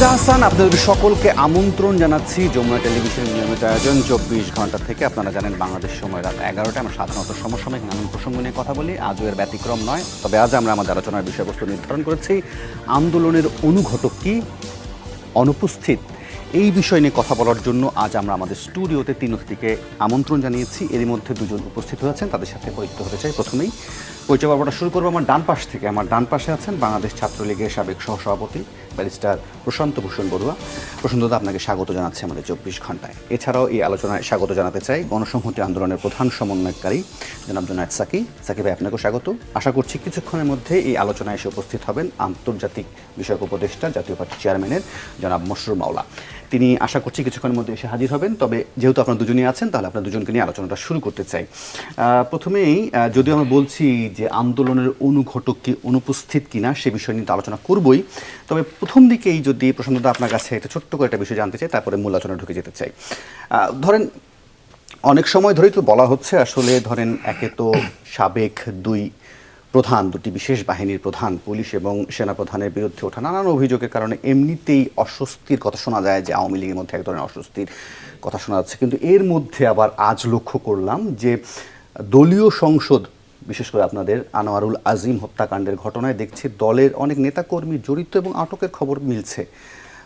ফিদা হাসান, আপনাদের সকলকে আমন্ত্রণ জানাচ্ছি যমুনা টেলিভিশনের নিয়মিত আয়োজন 24 ঘন্টা থেকে। আপনারা জানেন বাংলাদেশ সময় রাত 11টায় আমরা সাধারণত সমসাময়িক নানান প্রসঙ্গ নিয়ে কথা বলি। আজও এর ব্যতিক্রম নয়। তবে আজ আমরা আমাদের আলোচনার বিষয়বস্তু নির্ধারণ করেছি আন্দোলনের অনুঘটক কি, অনুপস্থিত, এই বিষয় নিয়ে কথা বলার জন্য আজ আমরা আমাদের স্টুডিওতে 3 অতিথিকে আমন্ত্রণ জানিয়েছি। এরই মধ্যে 2জন উপস্থিত হয়েছেন, তাদের সাথে পরিচিত হতে চাই। প্রথমেই পরিচয় পর্বটা শুরু করবো আমার ডান পাশ থেকে। আমার ডান পাশে আছেন বাংলাদেশ ছাত্রলীগের সাবেক সহসভাপতি ব্যারিস্টার প্রশান্ত ভূষণ বড়ুয়া। প্রশান্তদা, আপনাকে স্বাগত জানাচ্ছি আমাদের 24 ঘন্টায়। এছাড়াও এই আলোচনায় স্বাগত জানাতে চাই গণসংহতি আন্দোলনের প্রধান সমন্বয়কারী জনাব জুনায়েদ সাকি। সাকি ভাই, আপনাকেও স্বাগত। আশা করছি কিছুক্ষণের মধ্যে এই আলোচনায় এসে উপস্থিত হবেন আন্তর্জাতিক বিষয়ক উপদেষ্টা জাতীয় পার্টির চেয়ারম্যানের জনাব মশরুর মাওলা। তিনি আশা করছি কিছুক্ষণের মধ্যে এসে হাজির হবেন। তবে যেহেতু আপনারা দুজনই আছেন, তাহলে আপনার দুজনকে নিয়ে আলোচনাটা শুরু করতে চাই। প্রথমেই যদিও আমরা বলছি যে আন্দোলনের অনুঘটক কি, অনুপস্থিত কিনা সে বিষয় নিয়ে আলোচনা করবই, তবে প্রথম দিকেই যদি প্রশান্তদা আপনার কাছে একটা ছোট্ট করে একটা বিষয় জানতে চাই, তারপরে মূল আলোচনা ঢুকে যেতে চাই। ধরেন অনেক সময় ধরেই তো বলা হচ্ছে, আসলে ধরেন একে তো সাবেক দুটি বিশেষ বাহিনীর প্রধান, পুলিশ এবং সেনাপ্রধানের বিরুদ্ধে ওঠা নানান অভিযোগের কারণে এমনিতেই অস্বস্তির কথা শোনা যায়, যে আওয়ামী লীগের মধ্যে এক ধরনের অস্বস্তির কথা শোনা যাচ্ছে। কিন্তু এর মধ্যে আবার আজ লক্ষ্য করলাম যে দলীয় সংসদ, বিশেষ করে আপনাদের আনোয়ারুল আজিম হত্যাকাণ্ডের ঘটনায় দেখছি দলের অনেক নেতাকর্মী জড়িত এবং আটকের খবর মিলছে।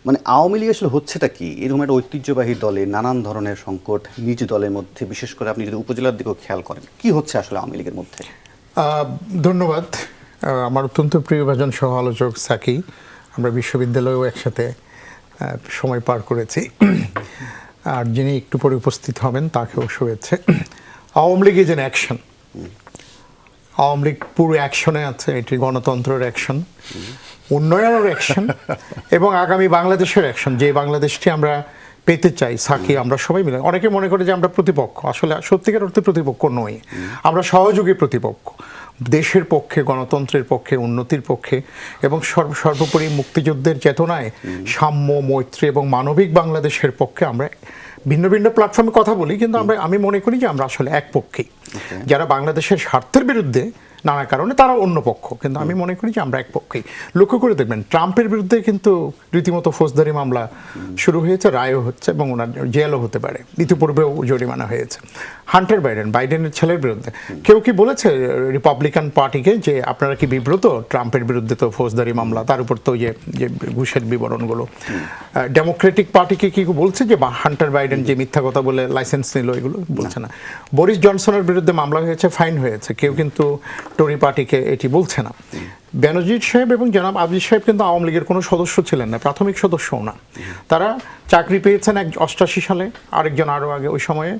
মানে আওয়ামী লীগ আসলে হচ্ছেটা কি? এরকম একটা ঐতিহ্যবাহী দলে নানান ধরনের সংকট নিজ দলের মধ্যে, বিশেষ করে আপনি যদি উপজেলার দিকেও খেয়াল করেন, কি হচ্ছে আসলে আওয়ামী লীগের মধ্যে? ধন্যবাদ। আমার অত্যন্ত প্রিয়ভাজন সহ আলোচক সাকি, আমরা বিশ্ববিদ্যালয়েও একসাথে সময় পার করেছি। আর যিনি একটু পরে উপস্থিত হবেন তাকেও শুভেচ্ছে। Awami League is an action. Awami League পুরো অ্যাকশনে আছে। এটি গণতন্ত্রের অ্যাকশন, উন্নয়নের অ্যাকশন এবং আগামী বাংলাদেশের অ্যাকশন, যে বাংলাদেশটি আমরা পেতে চাই। সাকি, আমরা সবাই মিলে, অনেকে মনে করে যে আমরা প্রতিপক্ষ, আসলে সত্যিকার অর্থে প্রতিপক্ষ নই, আমরা সহযোগী প্রতিপক্ষ। দেশের পক্ষে, গণতন্ত্রের পক্ষে, উন্নতির পক্ষে এবং সর্বোপরি মুক্তিযুদ্ধের চেতনায় সাম্য, মৈত্রী এবং মানবিক বাংলাদেশের পক্ষে আমরা ভিন্ন ভিন্ন প্ল্যাটফর্মে কথা বলি, কিন্তু আমি মনে করি যে আমরা আসলে এক পক্ষেই। যারা বাংলাদেশের স্বার্থের বিরুদ্ধে নানা কারণে তারা অন্য পক্ষ, কিন্তু আমি মনে করি যে আমরা এক পক্ষেই। লক্ষ্য করে দেখবেন ট্রাম্পের বিরুদ্ধে কিন্তু রীতিমতো ফৌজদারি মামলা শুরু হয়েছে, রায়ও হচ্ছে এবং ওনার জেলও হতে পারে, ইতিপূর্বেও জরিমানা হয়েছে। হান্টার বাইডেনের ছেলের বিরুদ্ধে কেউ কি বলেছে রিপাবলিকান পার্টিকে যে আপনারা কি বিব্রত? ট্রাম্পের বিরুদ্ধে তো ফৌজদারি মামলা, তার উপর তো যে ঘুষের বিবরণগুলো। ডেমোক্রেটিক পার্টিকে কি বলছে যে হান্টার বাইডেন যে মিথ্যা কথা বলে লাইসেন্স নিল? এগুলো বলছে না। বরিস জনসনের বিরুদ্ধে মামলা হয়েছে, ফাইন হয়েছে, কেউ কিন্তু টরি পার্টিকে এটি বলছে না। বেনজির সাহেব এবং জনাব আজিজ সাহেব কিন্তু আওয়ামী লীগের কোনো সদস্য ছিলেন না, প্রাথমিক সদস্যও না। তারা চাকরি পেয়েছেন 88 সালে, আরেকজন আরও আগে ওই সময়ে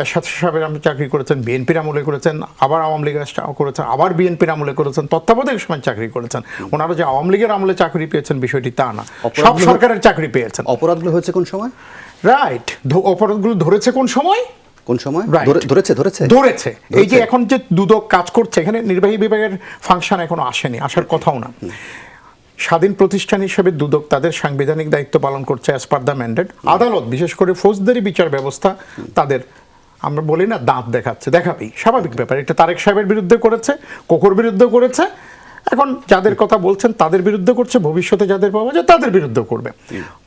এরশাদ সাহেবের আমলে চাকরি করেছেন, বিএনপির আমলে করেছেন, আবার আওয়ামী লীগের করেছেন, আবার বিএনপির আমলে করেছেন, তত্ত্বাবধায়ক সময় চাকরি করেছেন। ওনারা যে আওয়ামী লীগের আমলে চাকরি পেয়েছেন বিষয়টি তা না, সব সরকারের চাকরি পেয়েছেন। অপরাধগুলো হয়েছে কোন সময়? রাইট, অপরাধগুলো ধরেছে কোন সময়? কোন সময় ধরেছে? এই যে এখন যে দুদক কাজ করছে, এখানে নির্বাহী বিভাগের ফাংশন এখনো আসেনি, আসার কথাও না। স্বাধীন প্রতিষ্ঠান হিসেবে দুদক তাদের সাংবিধানিক দায়িত্ব পালন করছে অ্যাজ পার দ্য ম্যান্ডেট। আদালত, বিশেষ করে ফৌজদারি বিচার ব্যবস্থা, তাদের আমরা বলি না দাঁত দেখাবেই, স্বাভাবিক ব্যাপার। এটা তারেক সাহেবের বিরুদ্ধে করেছে, কোকোর বিরুদ্ধে করেছে, এখন যাদের কথা বলছেন তাদের বিরুদ্ধে করছে, ভবিষ্যতে যাদের পাওয়া যায় তাদের বিরুদ্ধে করবে।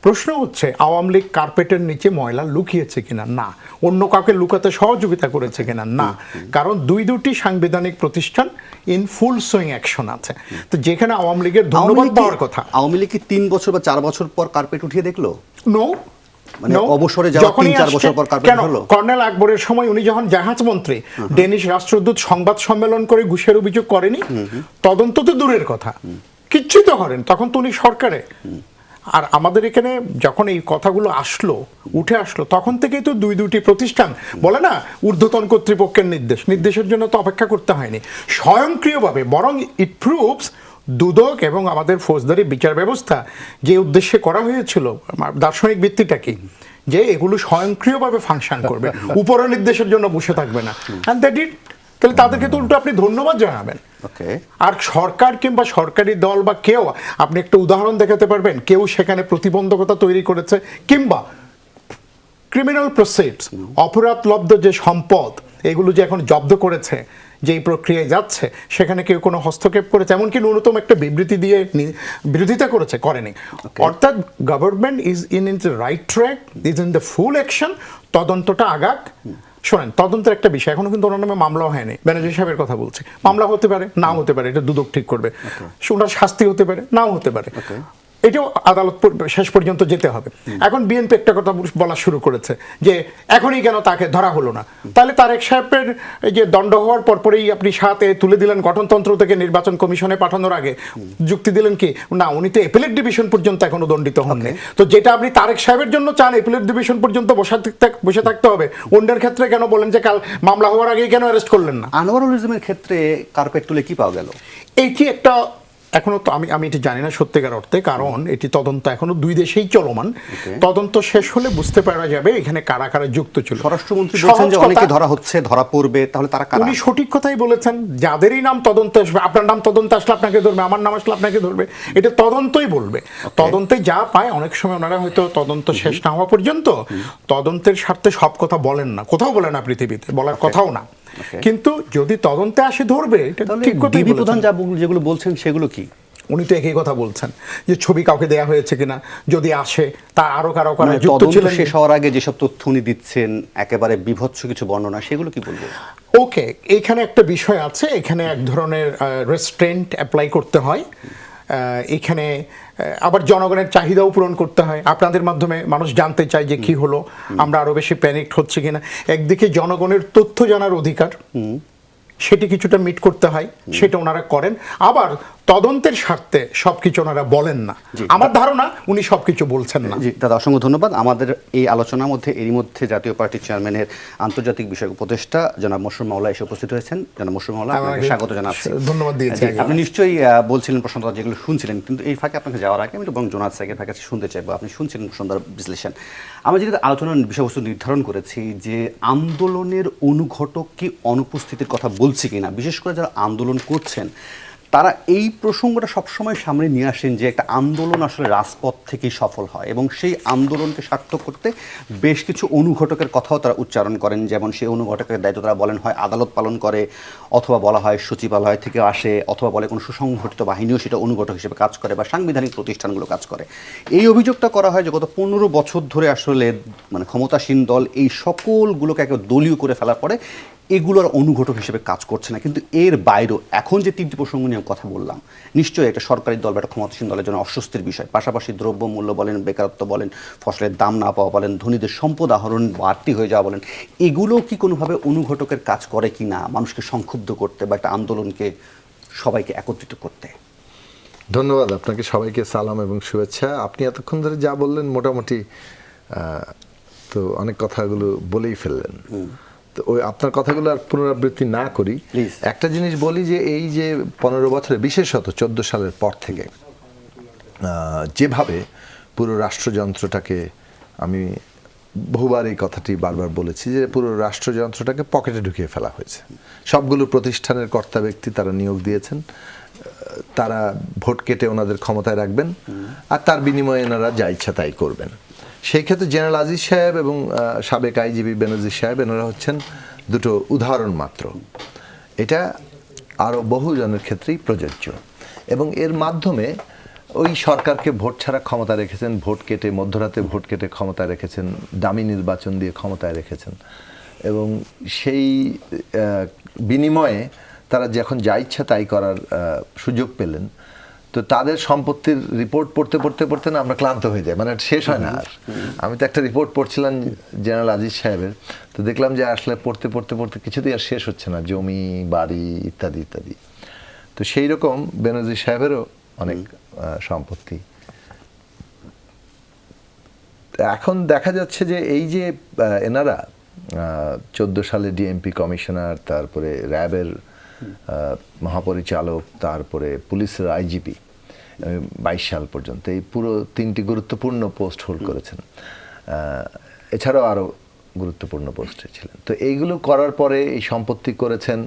প্রশ্ন হচ্ছে আওয়ামী লীগ কার্পেটের নিচে ময়লা লুকিয়েছে কিনা? না। অন্য কাউকে লুকাতে সহযোগিতা করেছে কিনা? না। কারণ দুটি সাংবিধানিক প্রতিষ্ঠান ইন ফুল সুইং অ্যাকশন আছে। তো যেখানে আওয়ামী লীগের ধন্যবাদ পাওয়ার কথা, আওয়ামী লীগ কি 3 বছর বা 4 বছর পর কার্পেট উঠিয়ে দেখলো? নো, অবসরে যাওয়ার 3-4 বছর পর কার্পেট হলো। কর্নেল আকবরের সময় উনি যখন জাহাজ মন্ত্রী, ডেনিশ রাষ্ট্রদূত সংবাদ সম্মেলন করে ঘুষের অভিযোগ করেনি? তদন্ত তো দূরের কথা, কিচ্ছুই তো করেন, তখন তো উনি সরকারে। আর আমাদের এখানে যখন এই কথাগুলো উঠে আসলো, তখন থেকেই তো দুটি প্রতিষ্ঠান বলে না ঊর্ধ্বতন কর্তৃপক্ষের নির্দেশের জন্য তো অপেক্ষা করতে হয়নি, স্বয়ংক্রিয়ভাবে। বরং ইট প্রুভস দুদক এবং আমাদের ফৌজদারি বিচার ব্যবস্থা যে উদ্দেশ্যে করা হয়েছিল, দার্শনিক ভিত্তিটা কি, যে এগুলো স্বয়ংক্রিয়ভাবে ফাংশন করবে, উপরের নির্দেশের জন্য বসে থাকবে না। And that it. তাহলে তাদেরকে তো উল্টো আপনি ধন্যবাদ জানাবেন। আর সরকার কিংবা সরকারি দল বা কেউ, আপনি একটা উদাহরণ দেখাতে পারবেন কেউ সেখানে প্রতিবন্ধকতা তৈরি করেছে, কিংবা ক্রিমিনাল প্রসিডস, অপরাধ লব্ধ যে সম্পদ এগুলো যে এখন জব্দ করেছে, যেই প্রক্রিয়ায় যাচ্ছে, সেখানে কেউ কোনো হস্তক্ষেপ করেছে, এমনকি ন্যূনতম একটা বিবৃতি দিয়ে বিরোধিতা করেনি। অর্থাৎ government is in the right track, is in the full action. তদন্তটা আগাক। শোনেন, তদন্তের একটা বিষয়, এখনো কিন্তু ওনার নামে মামলাও হয়নি। ব্যানার্জি সাহেবের কথা বলছি, মামলা হতে পারে, নাও হতে পারে, এটা দুদক ঠিক করবে। ওনার শাস্তি হতে পারে, নাও হতে পারে, এটাও আদালত শেষ পর্যন্ত যেতে হবে। এখন বিএনপি একটা কথা বলা শুরু করেছে যে এখনই কেন তাকে ধরা হলো না। তাহলে তারেক সাহেবের যে দণ্ড হওয়ার পরপরই আপনি সাথে তুলে দিলেন গঠনতন্ত্র থেকে নির্বাচন কমিশনে পাঠানোর আগে, যুক্তি দিলেন কি না উনি তো এপিলেট ডিভিশন পর্যন্ত এখনো দণ্ডিত হননি। তো যেটা আপনি তারেক সাহেবের জন্য চান এপিলেট ডিভিশন পর্যন্ত বসে থাকতে হবে, অন্যের ক্ষেত্রে কেন বলেন যে কাল মামলা হওয়ার আগেই কেন অ্যারেস্ট করলেন না? আনোয়ারুল ইসলামের ক্ষেত্রে কার্পেট তুলে কি পাওয়া গেল? এইটি একটা এখনো তো আমি এটি জানি না সত্যিকার অর্থে, কারণ এটি তদন্ত এখনো দুই দেশেই চলমান। তদন্ত শেষ হলে বুঝতে পারা যাবে এখানে কারা কারা যুক্ত ছিল। স্বরাষ্ট্রমন্ত্রী বলছেন যে অনেকে ধরা হচ্ছে, ধরা পড়বে, তাহলে তারা কারা? উনি সঠিক কথাই বলেছেন, যাদেরই নাম তদন্তে আসবে, আপনার নাম তদন্তে আসলে আপনাকে ধরবে, আমার নাম আসলে আপনাকে ধরবে, এটা তদন্তই বলবে। তদন্তে যা পায়, অনেক সময় ওনারা হয়তো তদন্ত শেষ না হওয়া পর্যন্ত তদন্তের স্বার্থে সব কথা বলেন না, কোথাও বলে না, পৃথিবীতে বলার কথাও না। কিন্তু যদি তদন্তে আসে ধরবে, এটা ঠিক কথাই বলেছেন। প্রধান যেগুলো বলছেন সেগুলো কি? উনি তো একই কথা বলছেন যে ছবি কাউকে দেয়া হয়েছে কিনা, যদি আসে তা আরো কারো যুক্ত ছিলেন। শেষ হওয়ার আগে যেসব তথ্য উনি দিচ্ছেন একেবারে বিভৎস কিছু বর্ণনা, সেগুলো কি বলবো? ওকে, এখানে একটা বিষয় আছে, এখানে এক ধরনের রেস্ট্রেন্ট অ্যাপ্লাই করতে হয়। এখানে আবার জনগণের চাহিদাও পূরণ করতে হয়। আপনাদের মাধ্যমে মানুষ জানতে চায় যে কি হলো, আমরা আরো বেশি প্যানিকড হচ্ছে কিনা। একদিকে জনগণের তথ্য জানার অধিকার, সেটি কিছুটা মিট করতে হয়, সেটা ওনারা করেন। আবার তদন্তের স্বার্থে সবকিছু ওনারা বলেন না। আমার ধারণা উনি সবকিছু বলছেন না। জি দাদা, অসংখ্য ধন্যবাদ। আমাদের এই আলোচনার মধ্যে এরই মধ্যে জাতীয় পার্টির চেয়ারম্যানের আন্তর্জাতিক বিষয়ক উপদেষ্টা জনাব মশরুর মাওলা এসে উপস্থিত হয়েছেন। জনাব মশরুর মাওলা, আপনাকে স্বাগত জানাচ্ছি। ধন্যবাদ দিয়েছি। আপনি নিশ্চয়ই বলছিলেন প্রশ্নটা যেগুলো শুনছিলেন, কিন্তু এই ফাঁকে আপনাকে যাওয়ার আগে আমি বরং জোনাদ সাহেবের কাছে শুনতে চাইবো। আপনি শুনছিলেন সুন্দর বিশ্লেষণ। আমরা যেটা আলোচনার বিষয়বস্তু নির্ধারণ করেছি যে আন্দোলনের অনুঘটক কি অনুপস্থিতির কথা বলছি কিনা, বিশেষ করে যারা আন্দোলন করছেন তারা এই প্রসঙ্গটা সবসময় সামনে নিয়ে আসেন যে একটা আন্দোলন আসলে রাজপথ থেকেই সফল হয়, এবং সেই আন্দোলনকে সার্থক করতে বেশ কিছু অনুঘটকের কথাও তারা উচ্চারণ করেন। যেমন সেই অনুঘটকের দায়িত্ব তারা বলেন হয় আদালত পালন করে, অথবা বলা হয় সচিবালয় থেকে আসে, অথবা বলে কোনো সুসংগঠিত বাহিনীও সেটা অনুঘটক হিসেবে কাজ করে, বা সাংবিধানিক প্রতিষ্ঠানগুলো কাজ করে। এই অভিযোগটা করা হয় যে গত 15 বছর ধরে আসলে ক্ষমতাসীন দল এই সকলগুলোকে একেবারে দলীয় করে ফেলার পরে এগুলোর অনুঘটক হিসেবে কাজ করছে না। কিন্তু এর বাইরেও এখন যে 3টি প্রসঙ্গ নিয়ে কথা বললাম, নিশ্চয়ই একটা সরকারি দল বা একটা ক্ষমতাসীন দলের জন্য অস্বস্তির বিষয়। পাশাপাশি দ্রব্য মূল্য বলেন, বেকারত্ব বলেন, ফসলের দাম না পাওয়া বলেন, ধনীদের সম্পদ আহরণ বাড়তি হয়ে যাওয়া বলেন, এগুলো কি কোনোভাবে অনুঘটকের কাজ করে কি না মানুষকে সংক্ষুব্ধ করতে বা একটা আন্দোলনকে সবাইকে একত্রিত করতে? ধন্যবাদ আপনাকে, সবাইকে সালাম এবং শুভেচ্ছা। আপনি এতক্ষণ ধরে যা বললেন মোটামুটি তো অনেক কথাগুলো বলেই ফেললেন। তো ওই আপনার কথাগুলো আর পুনরাবৃত্তি না করি, একটা জিনিস বলি যে এই যে 15 বছরে, বিশেষত 14 সালের পর থেকে যেভাবে পুরো রাষ্ট্রযন্ত্রটাকে, আমি বহুবার এই কথাটি বারবার বলেছি যে পুরো রাষ্ট্রযন্ত্রটাকে পকেটে ঢুকিয়ে ফেলা হয়েছে। সবগুলো প্রতিষ্ঠানের কর্তা ব্যক্তি তারা নিয়োগ দিয়েছেন, তারা ভোট কেটে ওনাদের ক্ষমতায় রাখবেন, আর তার বিনিময়ে এনারা যা ইচ্ছা তাই করবেন। সেই ক্ষেত্রে জেনারেল আজিজ সাহেব এবং সাবেক আইজিপি বেনজির সাহেব এনারা হচ্ছেন দুটো উদাহরণ মাত্র। এটা আরও বহুজনের ক্ষেত্রেই প্রযোজ্য, এবং এর মাধ্যমে ওই সরকারকে ভোট ছাড়া ক্ষমতা রেখেছেন, ভোট কেটে, মধ্যরাতে ভোট কেটে ক্ষমতায় রেখেছেন, দামি নির্বাচন দিয়ে ক্ষমতায় রেখেছেন, এবং সেই বিনিময়ে তারা যখন যা ইচ্ছা তাই করার সুযোগ পেলেন, তো তাদের সম্পত্তির রিপোর্ট পড়তে না আমরা ক্লান্ত হয়ে যাই, শেষ হয় না আর। আমি তো একটা রিপোর্ট পড়ছিলাম জেনারেল আজিজ সাহেবের, তো দেখলাম যে আসলে পড়তে কিছুতেই আর শেষ হচ্ছে না, জমি, বাড়ি ইত্যাদি ইত্যাদি। তো সেই রকম বেনজির সাহেবেরও অনেক সম্পত্তি। এখন দেখা যাচ্ছে যে এই যে এনারা 14 সালে ডিএমপি কমিশনার, তারপরে র্যাবের মহাপরিচালক, তারপরে পুলিশের আইজিপি 22 সাল পর্যন্ত এই পুরো 3টি গুরুত্বপূর্ণ পোস্ট হোল্ড করেছেন। এছাড়াও আরও গুরুত্বপূর্ণ পোস্টে ছিলেন। তো এইগুলো করার পরে এই সম্পত্তি করেছেন,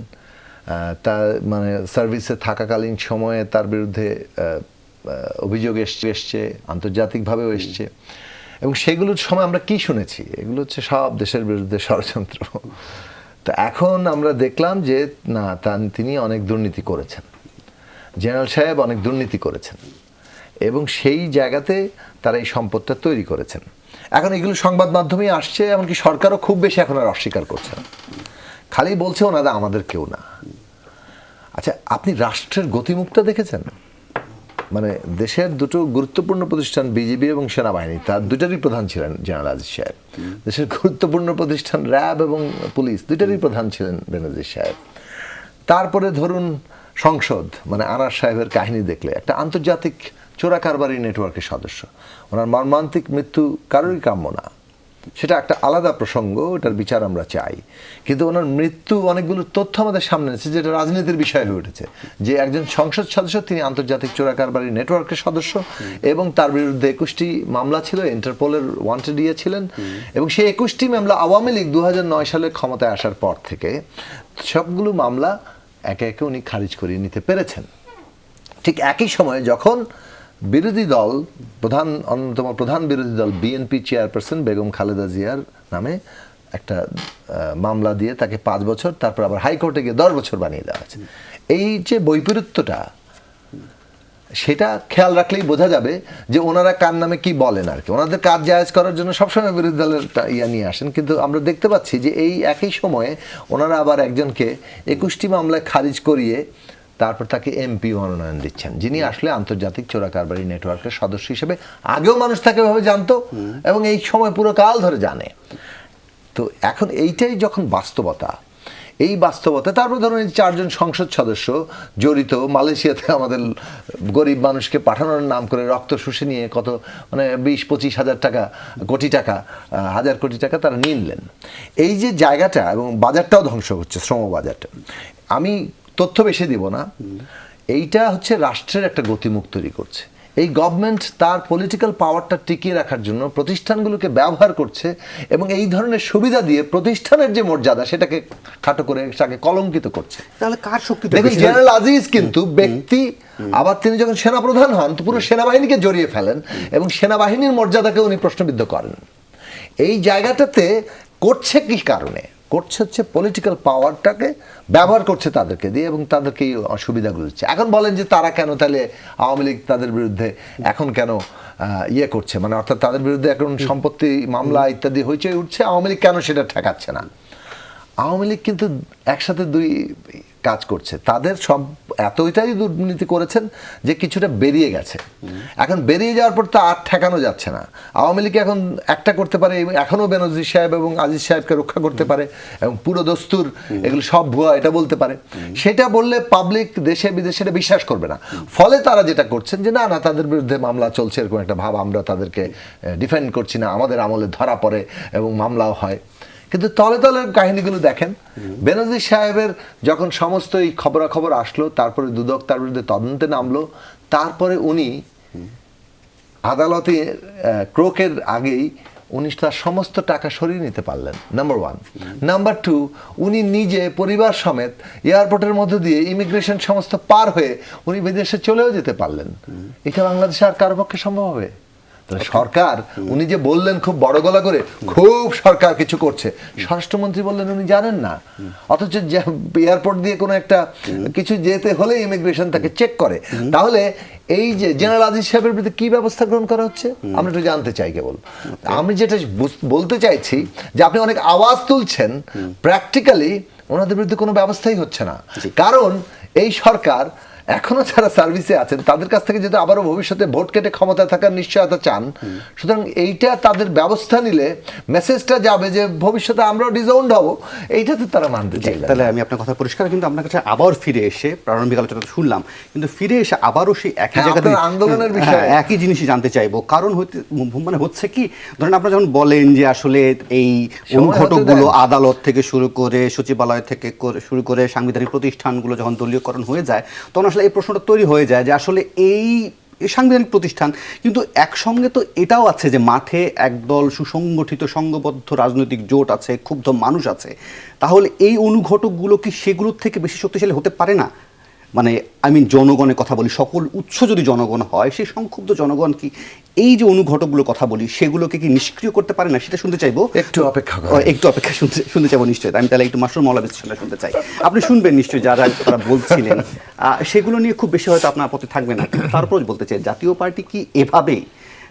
তার সার্ভিসে থাকাকালীন সময়ে তার বিরুদ্ধে অভিযোগ এসছে, আন্তর্জাতিকভাবেও এসছে, এবং সেগুলোর সময় আমরা কি শুনেছি? এগুলো হচ্ছে সব দেশের বিরুদ্ধে ষড়যন্ত্র। তো এখন আমরা দেখলাম যে না, তিনি অনেক দুর্নীতি করেছেন, জেনারেল সাহেব অনেক দুর্নীতি করেছেন, এবং সেই জায়গাতে তারা এই সম্পদটা তৈরি করেছেন। এখন এগুলো সংবাদ মাধ্যমেই আসছে, এমনকি সরকারও খুব বেশি এখন আর অস্বীকার করছে না, খালি বলছে ওনারা আমাদের কেউ না। আচ্ছা, আপনি রাষ্ট্রের গতিমুখটা দেখেছেন? মানে দেশের দুটো গুরুত্বপূর্ণ প্রতিষ্ঠান বিজিবি এবং সেনাবাহিনী, তার দুটারই প্রধান ছিলেন জেনারেল আজিজ সাহেব। দেশের গুরুত্বপূর্ণ প্রতিষ্ঠান র্যাব এবং পুলিশ, দুটারই প্রধান ছিলেন বেনজির সাহেব। তারপরে ধরুন সংসদ, মানে আনার সাহেবের কাহিনী দেখলে একটা আন্তর্জাতিক চোরা কারবারি নেটওয়ার্কের সদস্য। ওনার মর্মান্তিক মৃত্যু কারোরই কাম্য না, সেটা একটা আলাদা প্রসঙ্গ, এটার বিচার আমরা চাই। কিন্তু ওনার মৃত্যু অনেকগুলো তথ্য আমাদের সামনে আছে যেটা রাজনীতির বিষয় হয়ে উঠেছে, যে একজন সংসদ সদস্য, তিনি আন্তর্জাতিক চোরা কারবারি নেটওয়ার্কের সদস্য, এবং তার বিরুদ্ধে 21টি মামলা ছিল, ইন্টারপোলের ওয়ান্টেড ছিলেন, এবং সেই 21টি মামলা আওয়ামী লীগ 2009 সালে ক্ষমতায় আসার পর থেকে সবগুলো মামলা একে একে উনি খারিজ করিয়ে নিতে পেরেছেন। ঠিক একই সময়ে যখন বিরোধী দল অন্যতম প্রধান বিরোধী দল বিএনপি চেয়ারপারসন বেগম খালেদা জিয়ার নামে একটা মামলা দিয়ে তাকে 5 বছর, তারপর আবার হাইকোর্টে গিয়ে 10 বছর বানিয়ে দেওয়া আছে। এই যে বৈপরীত্যটা, সেটা খেয়াল রাখলেই বোঝা যাবে যে ওনারা কার নামে কি বলেন আর কি। ওনাদের কাজ জায়েজ করার জন্য সবসময় বিরোধী দলের নিয়ে আসেন, কিন্তু আমরা দেখতে পাচ্ছি যে এই একই সময়ে ওনারা আবার একজনকে 21টি মামলায় খারিজ করিয়ে তারপর তাকে এমপি মনোনয়ন দিচ্ছেন, যিনি আসলে আন্তর্জাতিক চোরা কারবারি নেটওয়ার্কের সদস্য হিসেবে আগেও মানুষ তাকে ভাবে জানতো, এবং এই সময় পুরো কাল ধরে জানে। তো এখন এইটাই যখন বাস্তবতা, এই বাস্তবতা, তারপর ধরুন এই 4 জন সংসদ সদস্য জড়িত মালয়েশিয়াতে আমাদের গরিব মানুষকে পাঠানোর নাম করে রক্ত শুষে নিয়ে কত, মানে 20-25 হাজার টাকা, কোটি টাকা, হাজার কোটি টাকা তারা নিলেন। এই যে জায়গাটা, এবং বাজারটাও ধ্বংস হচ্ছে, শ্রম বাজারটা। আমি তথ্য বেশি দিব না, এইটা হচ্ছে রাষ্ট্রের একটা গতিমুখ তৈরি করছে। এই গভর্নমেন্ট তার পলিটিক্যাল পাওয়ারটা টিকিয়ে রাখার জন্য প্রতিষ্ঠানগুলোকে ব্যবহার করছে, এবং এই ধরনের সুবিধা দিয়ে প্রতিষ্ঠানের যে মর্যাদা সেটাকে খাটো করে তাকে কলঙ্কিত করছে। তাহলে কার শক্তি? দেখুন, জেনারেল আজিজ কিন্তু ব্যক্তি, আবার তিনি যখন সেনাপ্রধান হন তো পুরো সেনাবাহিনীকে জড়িয়ে ফেলেন, এবং সেনাবাহিনীর মর্যাদাকে উনি প্রশ্নবিদ্ধ করেন। এই জায়গাটাতে করছে কি কারণে? করছে হচ্ছে পলিটিক্যাল পাওয়ারটাকে ব্যবহার করছে তাদেরকে দিয়ে, এবং তাদেরকে এই অসুবিধাগুলো দিচ্ছে। এখন বলেন যে তারা কেন তাহলে আওয়ামী লীগ তাদের বিরুদ্ধে এখন কেন করছে, মানে অর্থাৎ তাদের বিরুদ্ধে এখন সম্পত্তি মামলা ইত্যাদি হইচই উঠছে, আওয়ামী লীগ কেন সেটা ঠেকাচ্ছে না? আওয়ামী লীগ কিন্তু একসাথে দুই কাজ করছে। তাদের সব এতটাই দুর্নীতি করেছেন যে কিছুটা বেরিয়ে গেছে। এখন বেরিয়ে যাওয়ার পর তো আর ঠেকানো যাচ্ছে না। আওয়ামী লীগ এখন একটা করতে পারে, এখনও বেনজির সাহেব এবং আজিজ সাহেবকে রক্ষা করতে পারে, এবং পুরো দস্তুর এগুলো সব ভুয়া এটা বলতে পারে। সেটা বললে পাবলিক দেশে বিদেশে এটা বিশ্বাস করবে না। ফলে তারা যেটা করছেন যে না না, তাদের বিরুদ্ধে মামলা চলছে, এরকম একটা ভাব, আমরা তাদেরকে ডিফেন্ড করছি না, আমাদের আমলে ধরা পড়ে এবং মামলাও হয়। কিন্তু তলে তলে কাহিনীগুলো দেখেন, বেনজির সাহেবের যখন সমস্ত এই খবরাখবর আসলো, তারপরে দুদক তার বিরুদ্ধে তদন্তে নামলো, তারপরে উনি আদালতে ক্রোকের আগেই উনি তার সমস্ত টাকা সরিয়ে নিতে পারলেন, নাম্বার 1। নাম্বার 2, উনি নিজে পরিবার সমেত এয়ারপোর্টের মধ্যে দিয়ে ইমিগ্রেশন সমস্ত পার হয়ে উনি বিদেশে চলেও যেতে পারলেন। এটা বাংলাদেশে আর কারো পক্ষে সম্ভব হবে? সরকার, উনি যে বললেন খুব বড় গলা করে খুব সরকার কিছু করছে, স্বরাষ্ট্রমন্ত্রী বললেন উনি জানেন না, অথচ এয়ারপোর্ট দিয়ে কোনো একটা কিছু যেতে হলে ইমিগ্রেশন তাকে চেক করে। তাহলে এই যে জেনারেল আজিজ সাহেবের বিরুদ্ধে কি ব্যবস্থা গ্রহণ করা হচ্ছে আমরা একটু জানতে চাই। কেবল আমি যেটা বলতে চাইছি যে আপনি অনেক আওয়াজ তুলছেন, প্র্যাকটিক্যালি ওনাদের বিরুদ্ধে কোনো ব্যবস্থাই হচ্ছে না। কারণ এই সরকার এখনো যারা সার্ভিসে আছেন তাদের কাছ থেকে যদি আবারও ভবিষ্যতে ভোট কেটে ক্ষমতায় থাকার নিশ্চয়তা চান, সুতরাং এইটা তাদের ব্যবস্থা নিলে মেসেজটা যাবে যে ভবিষ্যতে আমরাও ডিজাউন্ড হব, এইটাতে তারা মানতে চাইবে। তাহলে আমি আপনার কথা পরিষ্কার, কিন্তু আপনার কাছে আবার ফিরে এসে প্রারম্ভিক আলোচনা শুনলাম, কিন্তু ফিরে এসে আবারও সেই একই জায়গাতে আন্দোলনের বিষয়ে একই জিনিসই জানতে চাইবো। কারণ মানে হচ্ছে কি, ধরেন আপনারা যখন বলেন যে আসলে এই অনুঘটকগুলো আদালত থেকে শুরু করে সচিবালয় থেকে শুরু করে সাংবিধানিক প্রতিষ্ঠানগুলো যখন দলীয়করণ হয়ে যায়, তখন আসলে এই প্রশ্নটা তৈরি হয়ে যায় যে আসলে এই সাংবিধানিক প্রতিষ্ঠান, কিন্তু একসঙ্গে তো এটাও আছে যে মাঠে একদল সুসংগঠিত সংঘবদ্ধ রাজনৈতিক জোট আছে, ক্ষুব্ধ মানুষ আছে। তাহলে এই অনুঘটকগুলো কি সেগুলোর থেকে বেশি শক্তিশালী হতে পারে না? মানে আমি জনগণের কথা বলি, সকল উৎস যদি জনগণ হয়, সেই সংক্ষুব্ধ জনগণ কি এই যে অনুঘটকগুলোর কথা বলি সেগুলোকে কি নিষ্ক্রিয় করতে পারে না, সেটা শুনতে চাইবো। একটু অপেক্ষা একটু অপেক্ষা শুনতে চাইবো নিশ্চয়ই। আমি তাহলে একটু মাসুর মৌলা বিশ্লেষণটা শুনতে চাই। আপনি শুনবেন নিশ্চয়ই যারা তারা বলছিলেন, সেগুলো নিয়ে খুব বেশি হয়তো আপনার আপত্তি থাকবে না, কিন্তু তারপর বলতে চাই জাতীয় পার্টি কি এভাবেই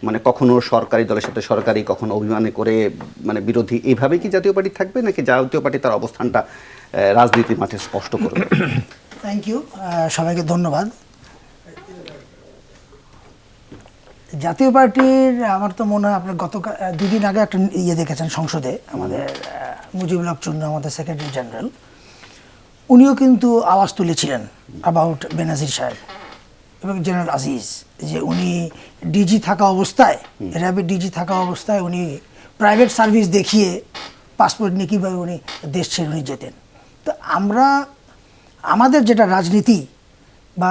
মানে কখনো সরকারি দলের সাথে সরকারি, কখনো অভিমানে করে মানে বিরোধী, এইভাবেই কি জাতীয় পার্টি থাকবে, নাকি জাতীয় পার্টি তার অবস্থানটা রাজনীতির মাঠে স্পষ্ট করবে? থ্যাংক ইউ, সবাইকে ধন্যবাদ। জাতীয় পার্টির আমার তো মনে হয় আপনার গত 2 দিন আগে একটা ইয়ে দেখেছেন সংসদে, আমাদের মুজিবুল হক চুন্নু, আমাদের সেক্রেটারি জেনারেল, উনিও কিন্তু আওয়াজ তুলেছিলেন অ্যাবাউট বেনাজির সাহেব এবং জেনারেল আজিজ, যে উনি ডিজি থাকা অবস্থায়, র্যাবের ডিজি থাকা অবস্থায় উনি প্রাইভেট সার্ভিস দেখিয়ে পাসপোর্ট নিয়ে কীভাবে উনি দেশ ছেড়ে উনি যেতেন। তো আমরা আমাদের যেটা রাজনীতি বা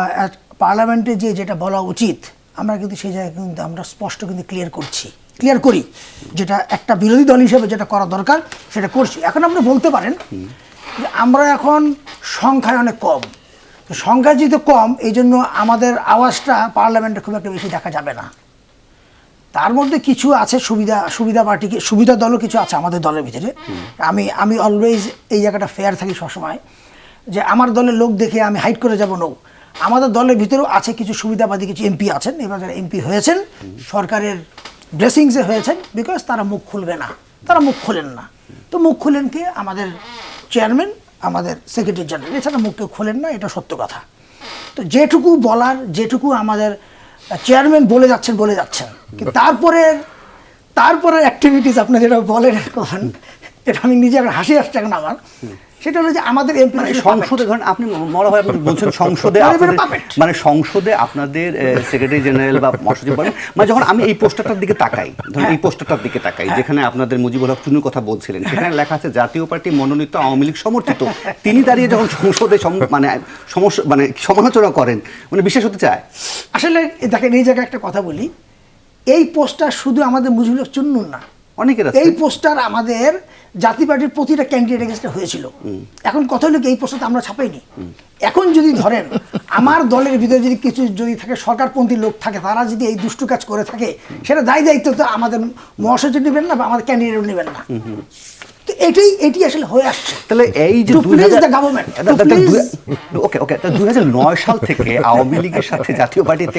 পার্লামেন্টে যেটা বলা উচিত, আমরা কিন্তু সেই জায়গায় কিন্তু আমরা স্পষ্ট কিন্তু ক্লিয়ার করি, যেটা একটা বিরোধী দল হিসেবে যেটা করা দরকার সেটা করছি। এখন আপনি বলতে পারেন যে আমরা এখন সংখ্যায় অনেক কম, তো সংখ্যা যেহেতু কম, এই জন্য আমাদের আওয়াজটা পার্লামেন্টে খুব একটা বেশি দেখা যাবে না। তার মধ্যে কিছু আছে সুবিধা পার্টিকে, সুবিধা দলও কিছু আছে আমাদের দলের ভিতরে। আমি অলওয়েজ এই জায়গাটা ফেয়ার থাকি সবসময়, যে আমার দলের লোক দেখে আমি হাইড করে যাব না। আমাদের দলের ভিতরেও আছে কিছু সুবিধাবাদী, কিছু এমপি আছেন, এবার যারা এমপি হয়েছেন সরকারের ব্লেসিংসে হয়েছেন, বিকজ তারা মুখ খুলবে না, তারা মুখ খোলেন না। তো মুখ খুলেন কে? আমাদের চেয়ারম্যান, আমাদের সেক্রেটারি জেনারেল, এছাড়া মুখ কেউ খোলেন না, এটা সত্য কথা। তো যেটুকু বলার, যেটুকু আমাদের চেয়ারম্যান বলে যাচ্ছেন, কিন্তু তারপরে অ্যাক্টিভিটিস আপনি যেটা বলেন এখন, এটা আমি নিজে একটা হাসি আসছে এখন আমার, সেটা হলো যে আমাদের এমপি সংসদে ধরেন আপনি মনে হয় আপনি বলছেন সংসদে মানে সংসদে আপনাদের সেক্রেটারি জেনারেল বা মহাসচিব বলেন, মানে যখন আমি এই পোস্টারটার দিকে তাকাই, ধরেন এই পোস্টারটার দিকে তাকাই যেখানে আপনাদের মুজিবুল হক চুন্নুর কথা বলছিলেন, সেখানে লেখা আছে জাতীয় পার্টি মনোনীত আওয়ামী লীগ সমর্থিত। তিনি দাঁড়িয়ে যখন সংসদে মানে সমস্যা মানে সমালোচনা করেন, মানে বিশ্বাস হতে চায়। আসলে দেখেন, এই জায়গায় একটা কথা বলি, এই পোস্টার শুধু আমাদের মুজিবুল হক চুন্নুর না, অনেকের আছে। এই পোস্টার আমাদের জাতীয় পার্টির প্রতিটা ক্যান্ডিডেট এগেইনস্টে হয়েছিল। এখন কথা হলো কি, এই পোস্টার আমরা ছাপাইনি। এখন যদি ধরেন আমার দলের ভিতরে যদি কিছু যদি থাকে সরকারপন্থী লোক থাকে, তারা যদি এই দুষ্টু কাজ করে থাকে, সেটা দায়িত্ব তো আমাদের মহাসচিব নেবেন না বা আমাদের ক্যান্ডিডেট নেবেন না। তো এটি আসলে হয়ে আসছে। তাহলে এই যে 2009 সাল থেকে আওয়ামী লীগের সাথে জাতীয় পার্টির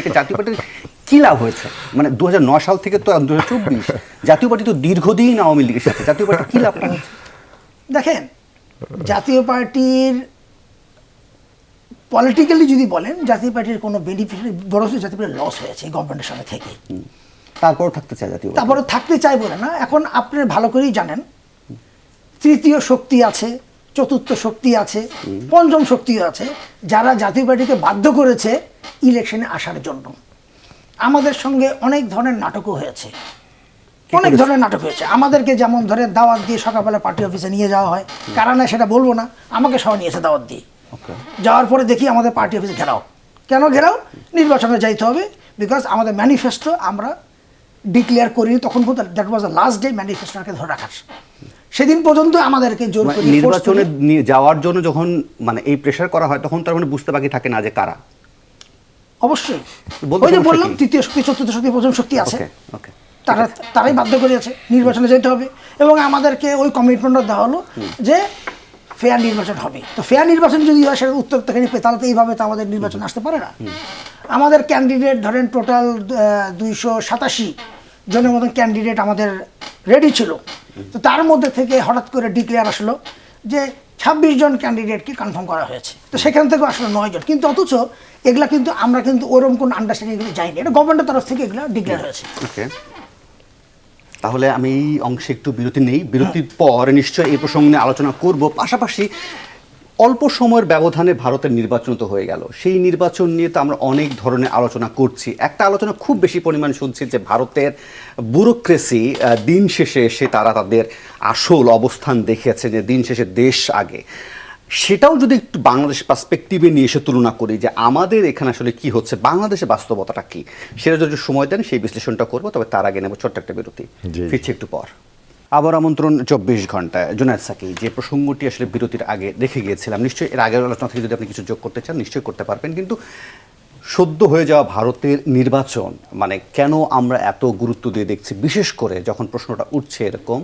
কি লাভ হয়েছে? মানে 2009 সাল থেকে তো 2024 জাতীয় পার্টি তো দীর্ঘদিন আওয়ামী লীগের সাথে, জাতীয় পার্টি কি লাভটা হচ্ছে? দেখেন, জাতীয় পার্টির পলিটিক্যালি যদি বলেন, জাতীয় পার্টির কোনো বেনিফিট বড় জাতীয় পার্টির লস হয়েছে গভর্নমেন্টের সামনে থেকে। তারপরও থাকতে চায় জাতীয় পার্টি, তারপরে থাকতে চাই বলে না। এখন আপনি ভালো করেই জানেন, তৃতীয় শক্তি আছে, চতুর্থ শক্তি আছে, পঞ্চম শক্তিও আছে, যারা জাতীয় পার্টিকে বাধ্য করেছে ইলেকশনে আসার জন্য। আমাদের সঙ্গে অনেক ধরনের নাটকও হয়েছে, আমাদেরকে যেমন ধরে দাওয়াত দিয়ে সকালবেলা পার্টি অফিসে নিয়ে যাওয়া হয়, কারণ সেটা বলবো না, আমাকে সহ নিয়েছে দাওয়াত দিয়ে। যাওয়ার পরে দেখি আমাদের পার্টি অফিসে ঘেরাও। কেন ঘেরাও? নির্বাচনে যাইতে হবে, বিকজ আমাদের ম্যানিফেস্টো আমরা ডিক্লেয়ার করিনি তখন পর্যন্ত। That was the last day ম্যানিফেস্টোকে ধরে রাখার। সেদিন পর্যন্ত আমাদেরকে জোর করে নির্বাচনে নিয়ে যাওয়ার জন্য যখন মানে এই প্রেসার করা হয়, তখন তার মানে বুঝতে বাকি থাকে না যে কারা। অবশ্যই ওই যে বললাম, তৃতীয় শক্তি, চতুর্থ শক্তি, পঞ্চম শক্তি আছে, তারাই বাধ্য করেছে নির্বাচনে যেতে হবে। এবং আমাদেরকে ওই কমিটমেন্টটা দেওয়া হলো যে ফেয়ার নির্বাচন হবে। তো ফেয়ার নির্বাচন যদি হয়, সেটা উত্তর থেকে তাহলে তো এইভাবে তো আমাদের নির্বাচন আসতে পারে না। আমাদের ক্যান্ডিডেট ধরেন টোটাল 287 জনের মতন ক্যান্ডিডেট আমাদের রেডি ছিল। তো তার মধ্যে থেকে হঠাৎ করে ডিক্লেয়ার আসলো যে 26 জন ক্যান্ডিডেটকে কনফার্ম করা হয়েছে। তো সেখান থেকে আসলে 9 জন, কিন্তু অথচ এগুলা কিন্তু আমরা কিন্তু ওরকম কোনো আন্ডারস্ট্যান্ডিং যাইনি, এটা গভর্নমেন্টের তরফ থেকে এগুলো ডিক্লেয়ার হয়েছে। তাহলে আমি এই অংশে একটু বিরতি নেই, বিরতির পর নিশ্চয়ই এই প্রসঙ্গ নিয়ে আলোচনা করব। পাশাপাশি অল্প সময়ের ব্যবধানে ভারতের নির্বাচন তো হয়ে গেল, সেই নির্বাচন নিয়ে তো আমরা অনেক ধরনের আলোচনা করছি। একটা আলোচনা খুব বেশি পরিমাণ শুনছি যে ভারতের ব্যুরোক্রেসি দিন শেষে এসে তারা তাদের আসল অবস্থান দেখেছে, যে দিন শেষে দেশ আগে। সেটাও যদি একটু বাংলাদেশ পার্সপেক্টিভে নিয়ে এসে তুলনা করি যে আমাদের এখানে আসলে কি হচ্ছে, বাংলাদেশের বাস্তবতাটা কি, সেটা যদি সময় দেন সেই বিশ্লেষণটা করবো। তবে তার আগে নেব ছোট্ট একটা বিরতি, ফিরছি একটু পর। আবার আমন্ত্রণ 24 ঘন্টায়। জুনায়েদ সাকি, যে প্রসঙ্গটি আসলে বিরতির আগে রেখে গিয়েছিলাম, নিশ্চয়ই এর আগের আলোচনা থেকে যদি আপনি কিছু যোগ করতে চান নিশ্চয়ই করতে পারবেন, কিন্তু সদ্য হয়ে যাওয়া ভারতের নির্বাচন মানে কেন আমরা এত গুরুত্ব দিয়ে দেখছি, বিশেষ করে যখন প্রশ্নটা উঠছে এরকম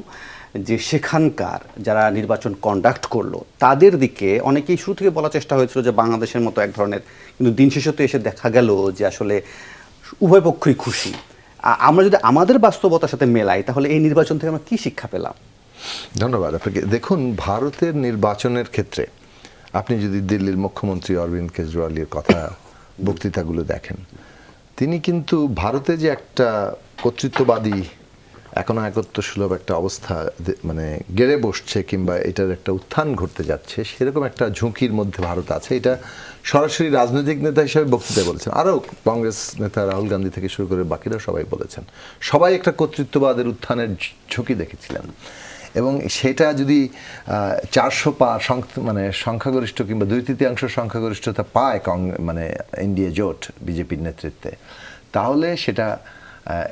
যে সেখানকার যারা নির্বাচন কন্ডাক্ট করলো তাদের দিকে অনেকেই শুরু থেকে বলার চেষ্টা হয়েছিল যে বাংলাদেশের মতো এক ধরনের, কিন্তু দিন শেষে তো এসে দেখা গেল যে আসলে উভয় পক্ষই খুশি। আমরা যদি আমাদের বাস্তবতার সাথে মেলাই তাহলে এই নির্বাচন থেকে আমরা কি শিক্ষা পেলাম? ধন্যবাদ আপনাকে। দেখুন, ভারতের নির্বাচনের ক্ষেত্রে আপনি যদি দিল্লির মুখ্যমন্ত্রী অরবিন্দ কেজরিওয়ালের কথা বক্তৃতাগুলো দেখেন, তিনি কিন্তু ভারতে যে একটা কর্তৃত্ববাদী একনায়কত্ব সুলভ একটা অবস্থা মানে গেড়ে বসছে কিংবা এটার একটা উত্থান ঘটতে যাচ্ছে, সেরকম একটা ঝুঁকির মধ্যে ভারত আছে। এটা সরাসরি রাজনৈতিক নেতা হিসেবে বক্তৃতায় বলেছেন, আরও কংগ্রেস নেতা রাহুল গান্ধী থেকে শুরু করে বাকিরা সবাই বলেছেন। সবাই একটা কর্তৃত্ববাদের উত্থানের ঝুঁকি দেখেছিলেন, এবং সেটা যদি 400 মানে সংখ্যাগরিষ্ঠ কিংবা 2/3 সংখ্যাগরিষ্ঠতা পায় মানে এনডিএ জোট বিজেপির নেতৃত্বে, তাহলে সেটা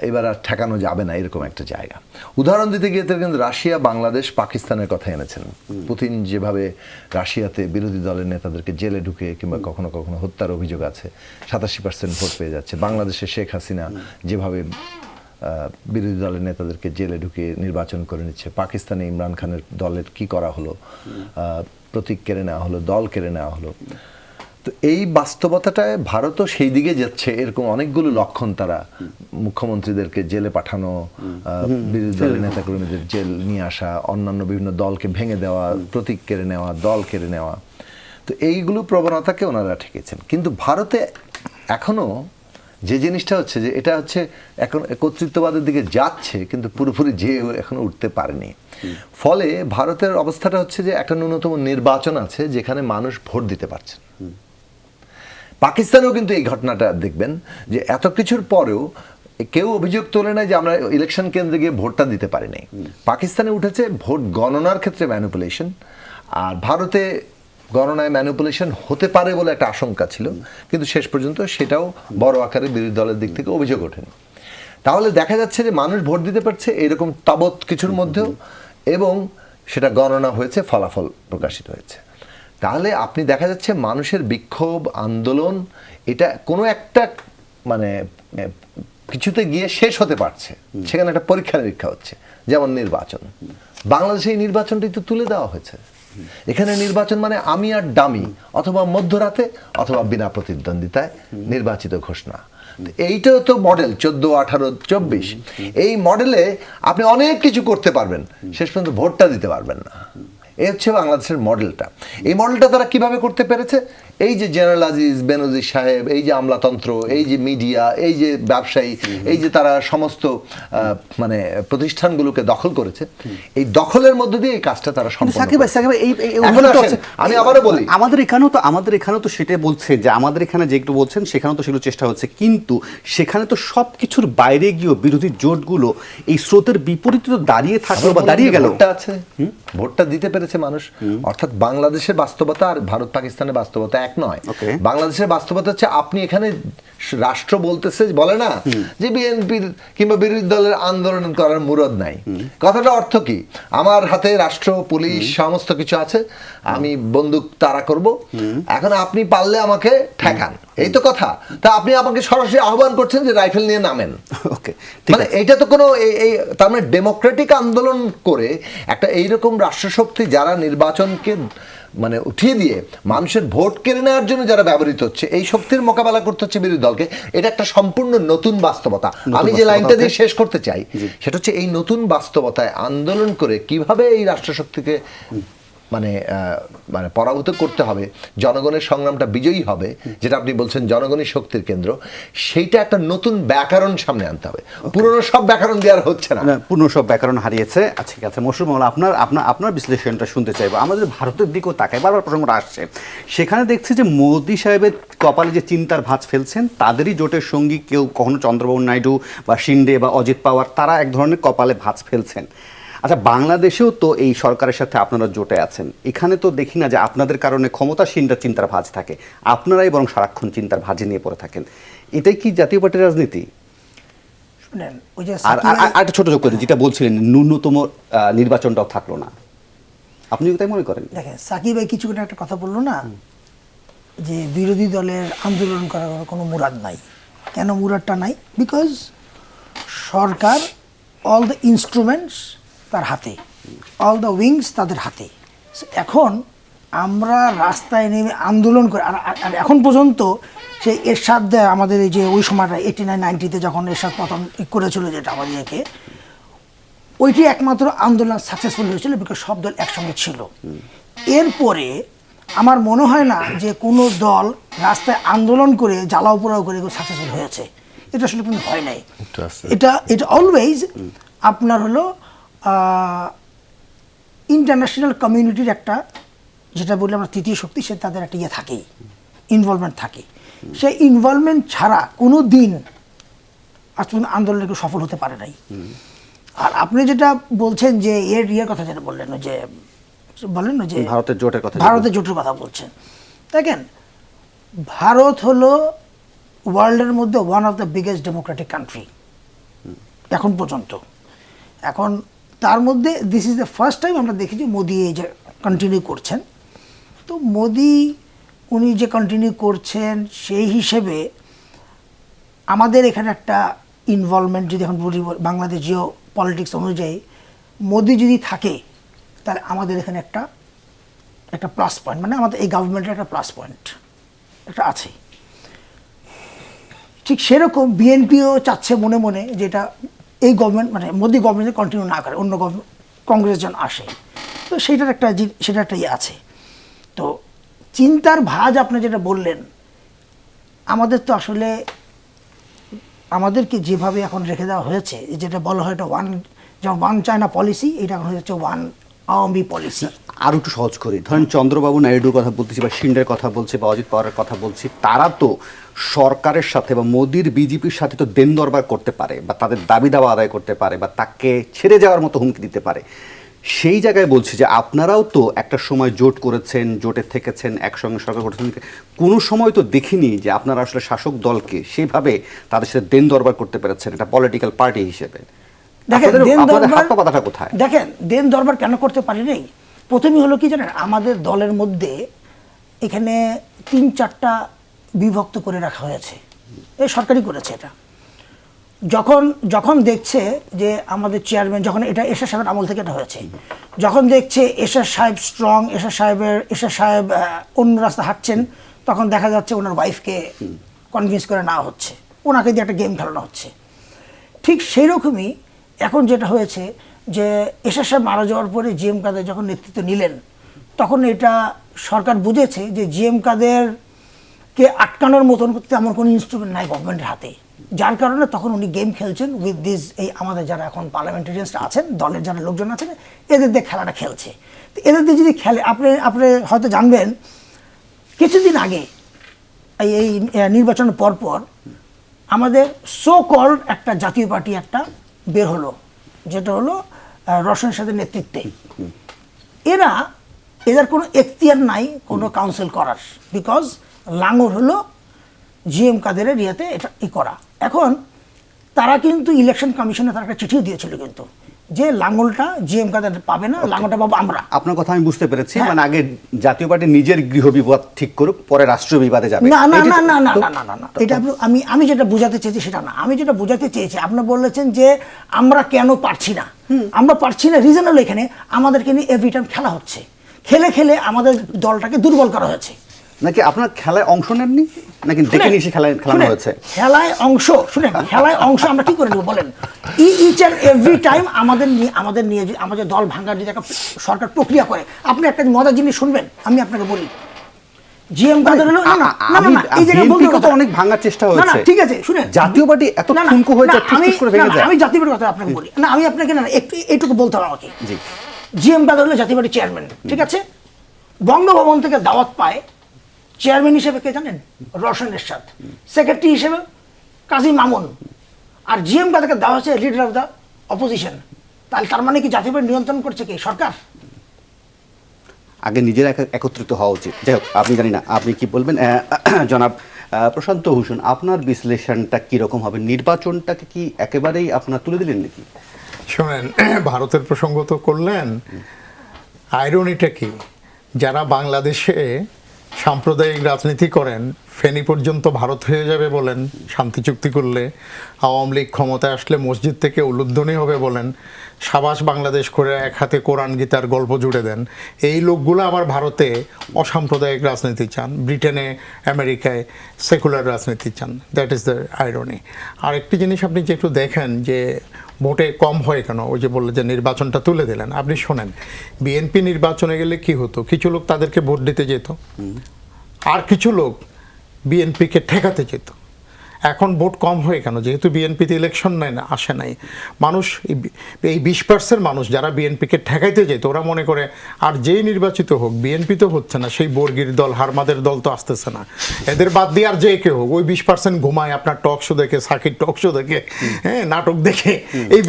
এবার আর ঠেকানো যাবে না, এরকম একটা জায়গা। উদাহরণ দিতে গিয়ে কিন্তু রাশিয়া, বাংলাদেশ, পাকিস্তানের কথা এনেছেন। পুতিন যেভাবে রাশিয়াতে বিরোধী দলের নেতাদেরকে জেলে ঢুকে কিংবা কখনো কখনো হত্যার অভিযোগ আছে, 87% ভোট পেয়ে যাচ্ছে। বাংলাদেশে শেখ হাসিনা যেভাবে বিরোধী দলের নেতাদেরকে জেলে ঢুকিয়ে নির্বাচন করে নিচ্ছে। পাকিস্তানে ইমরান খানের দলের কি করা হলো, প্রতীক কেড়ে নেওয়া হলো, দল কেড়ে নেওয়া হলো। তো এই বাস্তবতাটায় ভারতও সেই দিকে যাচ্ছে, এরকম অনেকগুলো লক্ষণ। তারা মুখ্যমন্ত্রীদেরকে জেলে পাঠানো, বিরোধী দলের নেতাকর্মীদের জেল নিয়ে আসা, অন্যান্য বিভিন্ন দলকে ভেঙে দেওয়া, প্রতীক কেড়ে নেওয়া, দল কেড়ে নেওয়া, তো এইগুলো প্রবণতাকে ওনারা ঠেকেছেন। কিন্তু ভারতে এখনো যে জিনিসটা হচ্ছে যে এটা হচ্ছে এখন কর্তৃত্ববাদের দিকে যাচ্ছে, কিন্তু পুরোপুরি যে এখনো উঠতে পারেনি। ফলে ভারতের অবস্থাটা হচ্ছে যে একটা ন্যূনতম নির্বাচন আছে যেখানে মানুষ ভোট দিতে পারছে। পাকিস্তানেও কিন্তু এই ঘটনাটা দেখবেন যে এত কিছুর পরেও কেউ অভিযোগ তোলে না যে আমরা ইলেকশন কেন্দ্রে গিয়ে ভোটটা দিতে পারিনি। পাকিস্তানে উঠেছে ভোট গণনার ক্ষেত্রে ম্যানিপুলেশন, আর ভারতে গণনায় ম্যানিপুলেশন হতে পারে বলে একটা আশঙ্কা ছিল, কিন্তু শেষ পর্যন্ত সেটাও বড় আকারে বিরোধী দলের দিক থেকে অভিযোগ ওঠেনি। তাহলে দেখা যাচ্ছে যে মানুষ ভোট দিতে পারছে এরকম তাবৎ কিছুর মধ্যেও, এবং সেটা গণনা হয়েছে, ফলাফল প্রকাশিত হয়েছে। তাহলে আপনি দেখা যাচ্ছে মানুষের বিক্ষোভ, আন্দোলন, এটা কোনো একটা মানে কিছুতে গিয়ে শেষ হতে পারছে, সেখানে একটা পরীক্ষা নিরীক্ষা হচ্ছে। যেমন নির্বাচন, বাংলাদেশে এই নির্বাচনটি তো তুলে দেওয়া হয়েছে। এখানে নির্বাচন মানে আমি আর ডামি, অথবা মধ্যরাতে অথবা বিনা প্রতিদ্বন্দ্বিতায় নির্বাচিত ঘোষণা। এইটাও তো মডেল 14, 18, 24। এই মডেলে আপনি অনেক কিছু করতে পারবেন, শেষ পর্যন্ত ভোটটা দিতে পারবেন না। এই হচ্ছে বাংলাদেশের মডেলটা। এই মডেলটা তারা কিভাবে করতে পেরেছে? এই যে জেনারেল আজিজ বেনজির সাহেব, এই যে আমলাতন্ত্র, এই যে মিডিয়া, এই যে ব্যবসায়ী, এই যে তারা সমস্ত মানে প্রতিষ্ঠানগুলোকে দখল করেছে, এই দখলের মধ্যে দিয়ে এই কাজটা তারা সম্পন্ন করেছে। আমি আবারও বলি, আমাদের এখানেও তো সেটাই বলছে যে আমাদের এখানে যে একটু বলছেন সেখানেও তো সেগুলো চেষ্টা হচ্ছে, কিন্তু সেখানে তো সব কিছুর বাইরে গিয়েও বিরোধী জোটগুলো এই স্রোতের বিপরীতে তো দাঁড়িয়ে থাকলো বা দাঁড়িয়ে গেল। ভোটটা আছে, ভোটটা দিতে পেরেছে মানুষ। অর্থাৎ বাংলাদেশের বাস্তবতা আর ভারত পাকিস্তানের বাস্তবতা এক নয়। বাংলাদেশের বাস্তবতা হচ্ছে আপনি এখানে রাষ্ট্র বলতেছে, বলে না যে বিএনপির কিংবা বিরোধী দলের আন্দোলন করার মুরদ নাই। কথাটা অর্থ কি? আমার হাতে রাষ্ট্র, পুলিশ, সমস্ত কিছু আছে, আমি বন্দুক তাড়া করব, এখন আপনি পারলে আমাকে ঠেকান, এই তো কথা। তা আপনি আমাকে সরাসরি আহ্বান করছেন যে রাইফেল নিয়ে নামেন। মানে এইটা তো কোনো এই তার মানে ডেমোক্রেটিক আন্দোলন করে একটা এইরকম রাষ্ট্রশক্তি যারা নির্বাচনকে মানে উঠিয়ে দিয়ে মানুষের ভোট কেড়ে নেওয়ার জন্য যারা ব্যবহৃত হচ্ছে, এই শক্তির মোকাবেলা করতে হচ্ছে বিরোধী দলকে। এটা একটা সম্পূর্ণ নতুন বাস্তবতা। আমি যে লাইনটা দিয়ে শেষ করতে চাই সেটা হচ্ছে এই নতুন বাস্তবতায় আন্দোলন করে কিভাবে এই রাষ্ট্রশক্তিকে মানে মানে পরাভূত করতে হবে, জনগণের সংগ্রামটা বিজয়ী হবে, যেটা আপনি বলছেন জনগণই শক্তির কেন্দ্র, সেইটা একটা নতুন ব্যাকরণ সামনে আনতে হবে। পুরনো সব ব্যাকরণ দেওয়ার হচ্ছে না, পুরনো সব ব্যাকরণ হারিয়েছে। আচ্ছা, ঠিক আছে মশরুফ মাওলা, আপনার বিশ্লেষণটা শুনতে চাইবো। আমাদের ভারতের দিকেও তাকায়, বারবার প্রসঙ্গটা আসছে, সেখানে দেখছি যে মোদি সাহেবের কপালে যে চিন্তার ভাঁজ ফেলছেন, তাদেরই জোটের সঙ্গী কেউ কখনো চন্দ্রবাবু নাইডু বা শিন্ডে বা অজিত পাওয়ার, তারা এক ধরনের কপালে ভাঁজ ফেলছেন। আচ্ছা, বাংলাদেশেও তো এই সরকারের সাথে আপনারা জোটে আছেন, এখানে তো দেখি না যে আপনাদের কারণে ক্ষমতাসীনরা চিন্তার ভাঁজ থাকে, আপনারাই বরং সারাক্ষণ চিন্তার ভাঁজে নিয়ে পড়ে থাকেন। এটাই কি জাতীয় পার্টির রাজনীতি? শুনেন ওই যে আর একটা ছোট যোগ করে যেটা বলছিলেন ন্যূনতম নির্বাচনটাও থাকলো না, আপনি কি তাই মনে করেন? দেখেন সাকিব ভাই কিছুক্ষণ একটা কথা বললো না যে বিরোধী দলের আন্দোলন করার কোনো মুরাদ নাই। কেন মুরাদটা নাই? Because Sarkar all the instruments তার হাতে, অল দ্য উইংস তাদের হাতে। So, এখন আমরা রাস্তায় নেমে আন্দোলন করে আর এখন পর্যন্ত সেই এরশাদ আমাদের এই যে ওই সময়টা 89-90-তে যখন এরশাদ পতন করেছিল যেটা আমাদেরকে, ওইটি একমাত্র আন্দোলন সাকসেসফুল হয়েছিল বিকজ সব দল একসঙ্গে ছিল। এরপরে আমার মনে হয় না যে কোনো দল রাস্তায় আন্দোলন করে জ্বালাও পোড়াও করে সাকসেসফুল হয়েছে, এটা আসলে কিন্তু হয় নাই। এটা অলওয়েজ আপনার হলো ইন্টারন্যাশনাল কমিউনিটির একটা, যেটা বললে আমরা তৃতীয় শক্তি, সে তাদের একটা ইয়ে থাকেই, ইনভলভমেন্ট থাকে। সেই ইনভলভমেন্ট ছাড়া কোনো দিন আজ পর্যন্ত আন্দোলনে কেউ সফল হতে পারে নাই। আর আপনি যেটা বলছেন যে ইয়ের কথা যেটা বললেন যে ভারতের জোটের কথা, ভারতের জোটের কথা বলছেন, দেখেন ভারত হলো ওয়ার্ল্ডের মধ্যে one of the biggest Democratic country এখন পর্যন্ত। এখন তার মধ্যে this is the first time আমরা দেখেছি মোদি এই যে কন্টিনিউ করছেন। তো মোদি উনি যে কন্টিনিউ করছেন সেই হিসেবে আমাদের এখানে একটা ইনভলভমেন্ট, যদি এখন বলি বাংলাদেশ জিও পলিটিক্স অনুযায়ী মোদি যদি থাকে তাহলে আমাদের এখানে একটা প্লাস পয়েন্ট, মানে আমাদের এই গভর্নমেন্টের একটা প্লাস পয়েন্ট একটা আছে। ঠিক সেরকম বিএনপিও চাচ্ছে মনে মনে যে এটা এই গভর্নমেন্ট মানে মোদি গভর্নমেন্টে কন্টিনিউ না করে, অন্য কংগ্রেস যেন আসে। তো সেটার একটা ইয়ে আছে। তো চিন্তার ভাঁজ আপনি যেটা বললেন, আমাদের তো আসলে আমাদেরকে যেভাবে এখন রেখে দেওয়া হয়েছে, যেটা বলা হয় এটা ওয়ান চায়না পলিসি, এটা এখন হচ্ছে ওয়ান আওয়ামী পলিসি। আর একটু সহজ করি, ধরেন চন্দ্রবাবু নাইডুর কথা বলতেছি বা শিন্ডের কথা বলছি বা অজিত পাওয়ারের কথা বলছি, তারা তো সরকারের সাথে বা মোদির বিজেপির সাথে তো দেন দরবার করতে পারে বা তাদের দাবি দাওয়া আদায় করতে পারে বা তাকে ছেড়ে যাওয়ার মতো হুমকি দিতে পারে। সেই জায়গায় বলছি যে আপনারাও তো একটা সময় জোট করেছেন, জোটে থেকেছেন, একসঙ্গে সরকার করেছেন, কোনো সময় তো দেখিনি যে আপনারা আসলে শাসক দলকে সেভাবে তাদের সাথে দেন দরবার করতে পেরেছেন একটা পলিটিক্যাল পার্টি হিসেবে। দেখেন দেন দরবার কেন করতে পারি নাই, প্রথমেই হলো কি জানেন, আমাদের দলের মধ্যে এখানে 3-4টা বিভক্ত করে রাখা হয়েছে, এই সরকারই করেছে এটা। যখন দেখছে যে আমাদের চেয়ারম্যান, যখন এটা এরশাদ সাহেবের আমল থেকে এটা হয়েছে, যখন দেখছে এরশাদ সাহেব স্ট্রং, এরশাদ সাহেব অন্য রাস্তা হাঁটছেন, তখন দেখা যাচ্ছে ওনার ওয়াইফকে কনভিন্স করে নেওয়া হচ্ছে, ওনাকে দিয়ে একটা গেম খেলানো হচ্ছে। ঠিক সেই রকমই এখন যেটা হয়েছে যে এরশাদ সাহেব মারা যাওয়ার পরে জিএম কাদের যখন নেতৃত্ব নিলেন, তখন এটা সরকার বুঝেছে যে জিএম কাদেরকে আটকানোর মতন তেমন কোনো ইনস্ট্রুমেন্ট নাই গভর্নমেন্টের হাতে, যার কারণে তখন উনি গেম খেলছেন উইথ দিস, এই আমাদের যারা এখন পার্লামেন্টারিয়ানসরা আছেন, দলের যারা লোকজন আছেন, এদের দিয়ে খেলাটা খেলছে। তো এদের দিয়ে যদি খেলে, আপনি হয়তো জানবেন কিছুদিন আগে এই নির্বাচনের পরপর আমাদের সো কল্ড একটা জাতীয় পার্টি একটা বের হলো, যেটা হলো রওশন সাহেবের নেতৃত্বে। এদের কোনো এখতিয়ার নাই কোনো কাউন্সিল করার, বিকজ লাঙ্গল হলো জিএম কাদেরের ইয়েতে এটা করা। এখন তারা কিন্তু ইলেকশন কমিশনে তারা একটা চিঠিও দিয়েছিল কিন্তু, যে লাঙ্গলটা জিএম কাদের পাবে না, লাঙ্গলটা পাবো আমরা। আপনার কথা আমি বুঝতে পেরেছি, মানে আগে জাতীয় পার্টি নিজের গৃহ বিবাদ ঠিক করুক, পরে রাষ্ট্রীয় বিবাদে যাবে। না না না না না না না না, এটা আমি যেটা বোঝাতে চেয়েছি সেটা না। আমি যেটা বোঝাতে চেয়েছি, আপনি বলেছেন যে আমরা কেন পারছি না, আমরা পারছি না রিজন হলো এখানে আমাদেরকে নিয়ে এভরি টাইম খেলা হচ্ছে, খেলে খেলে আমাদের দলটাকে দুর্বল করা হয়েছে। নাকি আপনার খেলায় অংশ নেননি, নাকি দেখে নিয়ে খেলানো হয়েছে? খেলায় অংশ, শুনেন, খেলায় অংশ আমরা কি করে নেব বলেন? ইচ অ্যান্ড এভরি টাইম আমাদের নিয়ে আমাদের দল ভাঙার যদি একটা সরকার প্রক্রিয়া করে, আপনি একটা মজার জিনিস শুনবেন, আমি আপনাকে বলি, জিএম কাদের হলো না না না, এই জায়গায় বলতে কথা অনেক ভাঙার চেষ্টা হয়েছে। না ঠিক আছে, শুনেন, জাতীয় পার্টি এত ঠুনকো হয়ে যায়, ঠিক করে ভেঙে যায়। আমি জাতীয় পার্টির কথা আপনাকে বলি না, আমি আপনাকে না একটু বলতে হবে আমাকে। জি, জিএম কাদের হলো জাতীয় পার্টির চেয়ারম্যান, ঠিক আছে? বঙ্গভবন থেকে দাওয়াত পায়, চেয়ারম্যান হিসেবে কে জানেন? রওশন এরশাদ, সেক্রেটারি হিসেবে কাজী মামুন, আর জিএম কাদেরকে দেওয়া হচ্ছে লিডার অফ দ্য অপোজিশন। তাহলে তার মানে কি জাতীয় পার্টি নিয়ন্ত্রণ করছে কি সরকার? আগে নিজের একত্রিত হওয়া উচিত। যাই হোক, আপনি জানি না আপনি কি বলবেন জনাব প্রশান্ত ভূষণ, আপনার বিশ্লেষণটা কীরকম হবে? নির্বাচনটাকে কি একেবারেই আপনার তুলে দিলেন নাকি? শোনেন, ভারতের প্রসঙ্গ তো করলেন, আইরনিটা কি, যারা বাংলাদেশে সাম্প্রদায়িক রাজনীতি করেন, ফেনী পর্যন্ত ভারত হয়ে যাবে বলেন শান্তি চুক্তি করলে, আওয়ামী লীগ ক্ষমতায় আসলে মসজিদ থেকে উলুধ্বনি হবে বলেন, সাবাস বাংলাদেশ করে এক হাতে কোরআন গীতার গল্প জুড়ে দেন, এই লোকগুলো আবার ভারতে অসাম্প্রদায়িক রাজনীতি চান, ব্রিটেনে আমেরিকায় সেকুলার রাজনীতি চান। That is the irony. আর একটি জিনিস আপনি যে একটু দেখেন যে ভোটে কম হয় কেন, ওই যে বললেন যে নির্বাচনটা তুলে দিলেন, আপনি শোনেন বিএনপি নির্বাচনে গেলে কি হতো, কিছু লোক তাদেরকে ভোট দিতে যেত, আর কিছু লোক বিএনপিকে ঠেকাতে যেত। এখন ভোট কম হয় কেন, যেহেতু বিএনপিতে ইলেকশন নাই না, আসে নাই মানুষ। এই 20% মানুষ যারা বিএনপিকে ঠেকাইতে যেত, ওরা মনে করে আর যেই নির্বাচিত হোক বিএনপি তো হচ্ছে না, সেই বর্গীর দল হারমাদের দল তো আসতেছে না, এদের বাদ দিয়ে আর যে কেউ হোক, ওই 20% ঘুমায় আপনার টক শো দেখে, সাকির টক শো দেখে, হ্যাঁ নাটক দেখে, এই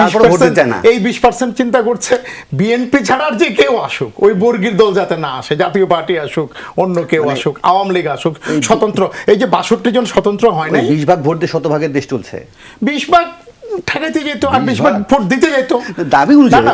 20% চিন্তা করছে বিএনপি ছাড়া আর যে কেউ আসুক, ওই বর্গীর দল যাতে না আসে, জাতীয় পার্টি আসুক, অন্য কেউ আসুক, আওয়ামী লীগ আসুক, স্বতন্ত্র, এই যে 62 জন স্বতন্ত্র হয় না, 20 ভাগ ভোট দিয়ে 100 ভাগের দেশ চলছে, 20 ভাগ ঠেকাইতে যেত আর 20 ভাগ ভোট দিতে যেত। দাবি অনুযায়ী,